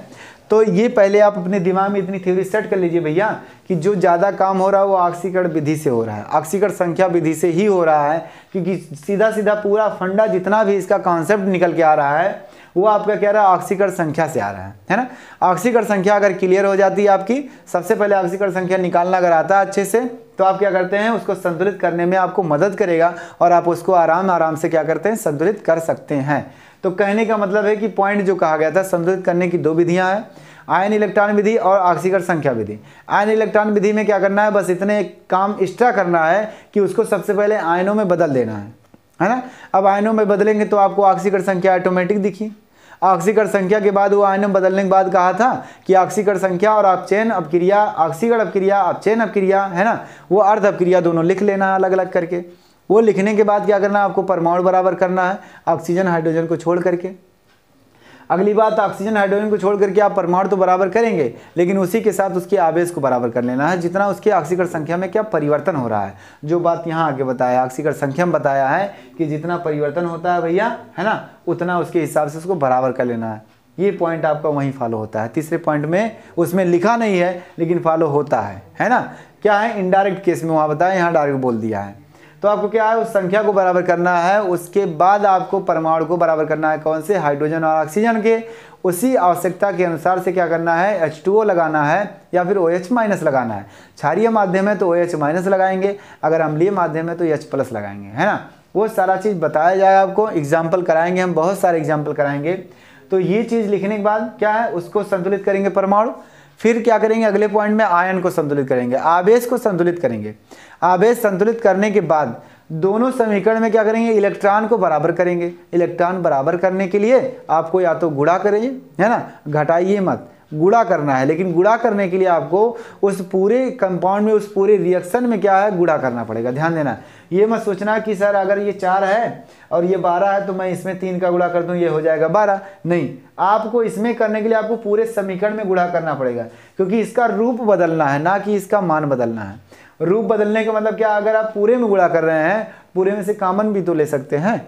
तो ये पहले आप अपने दिमाग में इतनी थ्योरी सेट कर लीजिए भैया कि जो ज़्यादा काम हो रहा है वो ऑक्सीकरण विधि से हो रहा है, ऑक्सीकरण संख्या विधि से ही हो रहा है, क्योंकि सीधा सीधा पूरा फंडा जितना भी इसका कॉन्सेप्ट निकल के आ रहा है वो आपका कह रहा है ऑक्सीकरण संख्या से आ रहा है ना। ऑक्सीकरण संख्या अगर क्लियर हो जाती है आपकी, सबसे पहले ऑक्सीकरण संख्या निकालना अगर आता है अच्छे से, तो आप क्या करते हैं, उसको संतुलित करने में आपको मदद करेगा और आप उसको आराम से क्या करते हैं, संतुलित कर सकते हैं। तो कहने का मतलब है कि पॉइंट जो कहा गया था, संतुलित करने की 2 विधियां हैं, आयन इलेक्ट्रॉन विधि और ऑक्सीकरण संख्या विधि। आयन इलेक्ट्रॉन विधि में क्या करना है, बस इतने काम एक्स्ट्रा करना है कि उसको सबसे पहले आयनों में बदल देना है ना। अब आयनों में बदलेंगे तो आपको ऑक्सीकरण संख्या ऑटोमेटिक दिखी। ऑक्सीकरण संख्या के बाद वो आयनों में बदलने के बाद कहा था कि ऑक्सीकरण संख्या और अपचयन अपक्रिया, ऑक्सीकरण अपक्रिया, अपचयन अपक्रिया, है ना, वो अर्ध अपक्रिया दोनों लिख लेना अलग अलग करके। वो लिखने के बाद क्या करना है, आपको परमाणु बराबर करना है ऑक्सीजन हाइड्रोजन को छोड़ करके। अगली बात, ऑक्सीजन हाइड्रोजन को छोड़ करके आप परमाणु तो बराबर करेंगे, लेकिन उसी के साथ उसके आवेश को बराबर कर लेना है, जितना उसके ऑक्सीकरण संख्या में क्या परिवर्तन हो रहा है। जो बात यहाँ आगे बताया, ऑक्सीकरण संख्या में बताया है कि जितना परिवर्तन होता है भैया, है ना, उतना उसके हिसाब से उसको बराबर कर लेना है। ये पॉइंट आपका वहीं फॉलो होता है। तीसरे पॉइंट में उसमें लिखा नहीं है लेकिन फॉलो होता है ना। क्या है, इनडायरेक्ट केस में वहाँ बताया, यहाँ डायरेक्ट बोल दिया है। तो आपको क्या है, उस संख्या को बराबर करना है, उसके बाद आपको परमाणु को बराबर करना है। कौन से, हाइड्रोजन और ऑक्सीजन के। उसी आवश्यकता के अनुसार से क्या करना है, H2O लगाना है या फिर OH- लगाना है। क्षारीय माध्यम है तो OH- लगाएंगे, अगर अम्लीय माध्यम है तो H+ लगाएंगे, है ना। वो सारा चीज़ बताया जाएगा आपको, एग्जाम्पल कराएंगे हम, बहुत सारे एग्जाम्पल कराएंगे। तो ये चीज़ लिखने के बाद क्या है, उसको संतुलित करेंगे परमाणु। फिर क्या करेंगे, अगले पॉइंट में आयन को संतुलित करेंगे, आवेश को संतुलित करेंगे। आवेश संतुलित करने के बाद दोनों समीकरण में क्या करेंगे, इलेक्ट्रॉन को बराबर करेंगे। इलेक्ट्रॉन बराबर करने के लिए आपको या तो गुणा करिए, है ना, घटाइए मत, गुणा करना है। लेकिन गुणा करने के लिए आपको उस पूरे कंपाउंड में, उस पूरे रिएक्शन में क्या है, गुणा करना पड़ेगा। ध्यान देना, ये मत सोचना कि सर अगर ये 4 है और ये 12 है तो मैं इसमें 3 का गुणा कर दूं ये हो जाएगा 12। नहीं, आपको इसमें करने के लिए आपको पूरे समीकरण में गुणा करना पड़ेगा, क्योंकि इसका रूप बदलना है, ना कि इसका मान बदलना है। रूप बदलने का मतलब क्या, अगर आप पूरे में गुणा कर रहे हैं, पूरे में से कॉमन भी तो ले सकते हैं,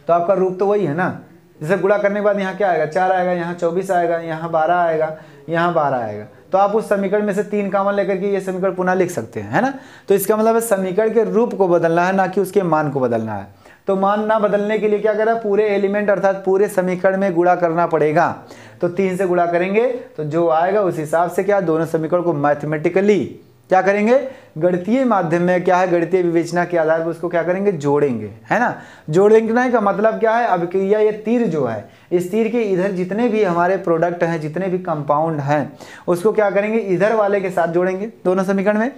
तो आपका रूप तो वही है ना। जैसे गुणा करने के बाद यहाँ क्या आएगा, 4 आएगा, यहाँ 24 आएगा, यहाँ 12 आएगा, यहाँ 12 आएगा। तो आप उस समीकरण में से 3 कॉमन लेकर के ये समीकरण पुनः लिख सकते हैं, है ना। तो इसका मतलब है समीकरण के रूप को बदलना है, ना कि उसके मान को बदलना है। तो मान ना बदलने के लिए क्या करें, पूरे एलिमेंट अर्थात पूरे समीकरण में गुणा करना पड़ेगा। तो 3 से गुणा करेंगे तो जो आएगा उस हिसाब से क्या, दोनों समीकरण को मैथमेटिकली क्या करेंगे, गणितीय माध्यम में क्या है, गणितीय विवेचना के आधार पर उसको क्या करेंगे, जोड़ेंगे, है ना। जोड़ने का मतलब क्या है, अभिक्रिया, ये तीर जो है, इस तीर के इधर जितने भी हमारे प्रोडक्ट हैं, जितने भी कंपाउंड हैं, उसको क्या करेंगे, इधर वाले के साथ जोड़ेंगे दोनों समीकरण में,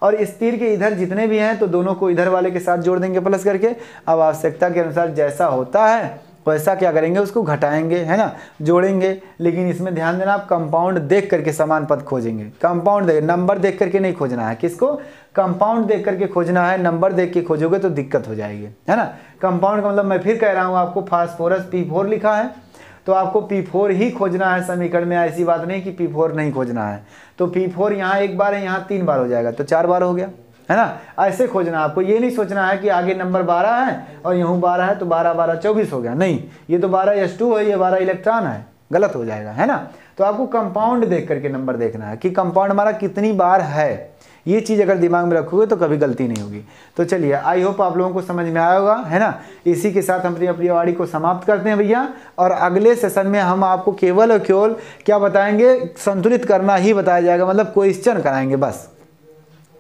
और इस तीर के इधर जितने भी हैं तो दोनों को इधर वाले के साथ जोड़ देंगे प्लस करके। अब आवश्यकता के अनुसार जैसा होता है वैसा क्या करेंगे, उसको घटाएंगे, है ना, जोड़ेंगे। लेकिन इसमें ध्यान देना, आप कंपाउंड देख करके समान पद खोजेंगे। कंपाउंड देख, नंबर देख करके नहीं खोजना है, किसको, कंपाउंड देख करके खोजना है। नंबर देख के खोजोगे तो दिक्कत हो जाएगी, है ना। कंपाउंड का मतलब मैं फिर कह रहा हूँ, आपको फास्फोरस P4 लिखा है तो आपको P4 ही खोजना है समीकरण में, ऐसी बात नहीं कि P4 नहीं खोजना है। तो P4 यहाँ 1 बार है, यहाँ 3 बार हो जाएगा, तो 4 बार हो गया, है ना। ऐसे खोजना, आपको ये नहीं सोचना है कि आगे नंबर 12 है और यहाँ 12 है तो 12 12 24 हो गया, नहीं, ये तो 12 H2 है, ये 12 इलेक्ट्रॉन है, गलत हो जाएगा, है ना। तो आपको कंपाउंड देख करके नंबर देखना है कि कंपाउंड हमारा कितनी बार है। ये चीज़ अगर दिमाग में रखोगे तो कभी गलती नहीं होगी। तो चलिए, आई होप आप लोगों को समझ में आया होगा, है ना। इसी के साथ हम अपनी वाणी को समाप्त करते हैं भैया, और अगले सेशन में हम आपको केवल और केवल क्या बताएंगे, संतुलित करना ही बताया जाएगा, मतलब क्वेश्चन कराएंगे बस।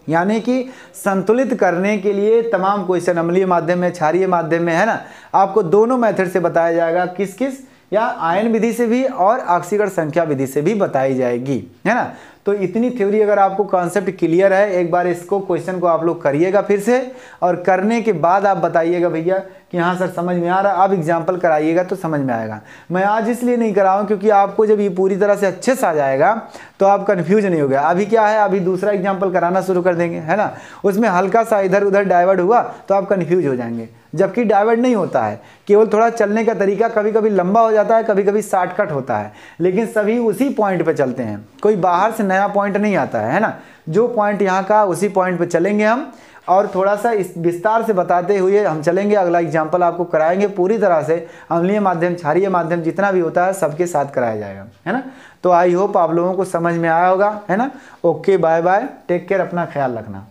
यानी कि संतुलित करने के लिए तमाम क्वेश्चन अम्लीय माध्यम में, क्षारीय माध्यम में, है ना, आपको दोनों मेथड से बताया जाएगा, किस किस, या आयन विधि से भी और ऑक्सीकरण संख्या विधि से भी बताई जाएगी, है ना। तो इतनी थ्योरी अगर आपको कॉन्सेप्ट क्लियर है, एक बार इसको क्वेश्चन को आप लोग करिएगा फिर से, और करने के बाद आप बताइएगा भैया कि हाँ सर समझ में आ रहा, आप एग्जाम्पल कराइएगा तो समझ में आएगा। मैं आज इसलिए नहीं कराऊँ क्योंकि आपको जब ये पूरी तरह से अच्छे से आ जाएगा तो आप कन्फ्यूज नहीं हो गया। अभी क्या है, अभी दूसरा एग्जाम्पल कराना शुरू कर देंगे, है ना, उसमें हल्का सा इधर उधर डाइवर्ट हुआ तो आप कन्फ्यूज हो जाएंगे, जबकि डाइवर्ट नहीं होता है, केवल थोड़ा चलने का तरीका कभी कभी लंबा हो जाता है, कभी कभी शॉर्टकट होता है, लेकिन सभी उसी पॉइंट पे चलते हैं, कोई बाहर से नया पॉइंट नहीं आता है ना। जो पॉइंट यहाँ का उसी पॉइंट पे चलेंगे हम, और थोड़ा सा इस विस्तार से बताते हुए हम चलेंगे। अगला एग्जाम्पल आपको कराएंगे पूरी तरह से, अम्लीय माध्यम, क्षारीय माध्यम जितना भी होता है सबके साथ कराया जाएगा, है ना। तो आई होप आप लोगों को समझ में आया होगा, है ना। Okay, bye bye, take care, अपना ख्याल रखना।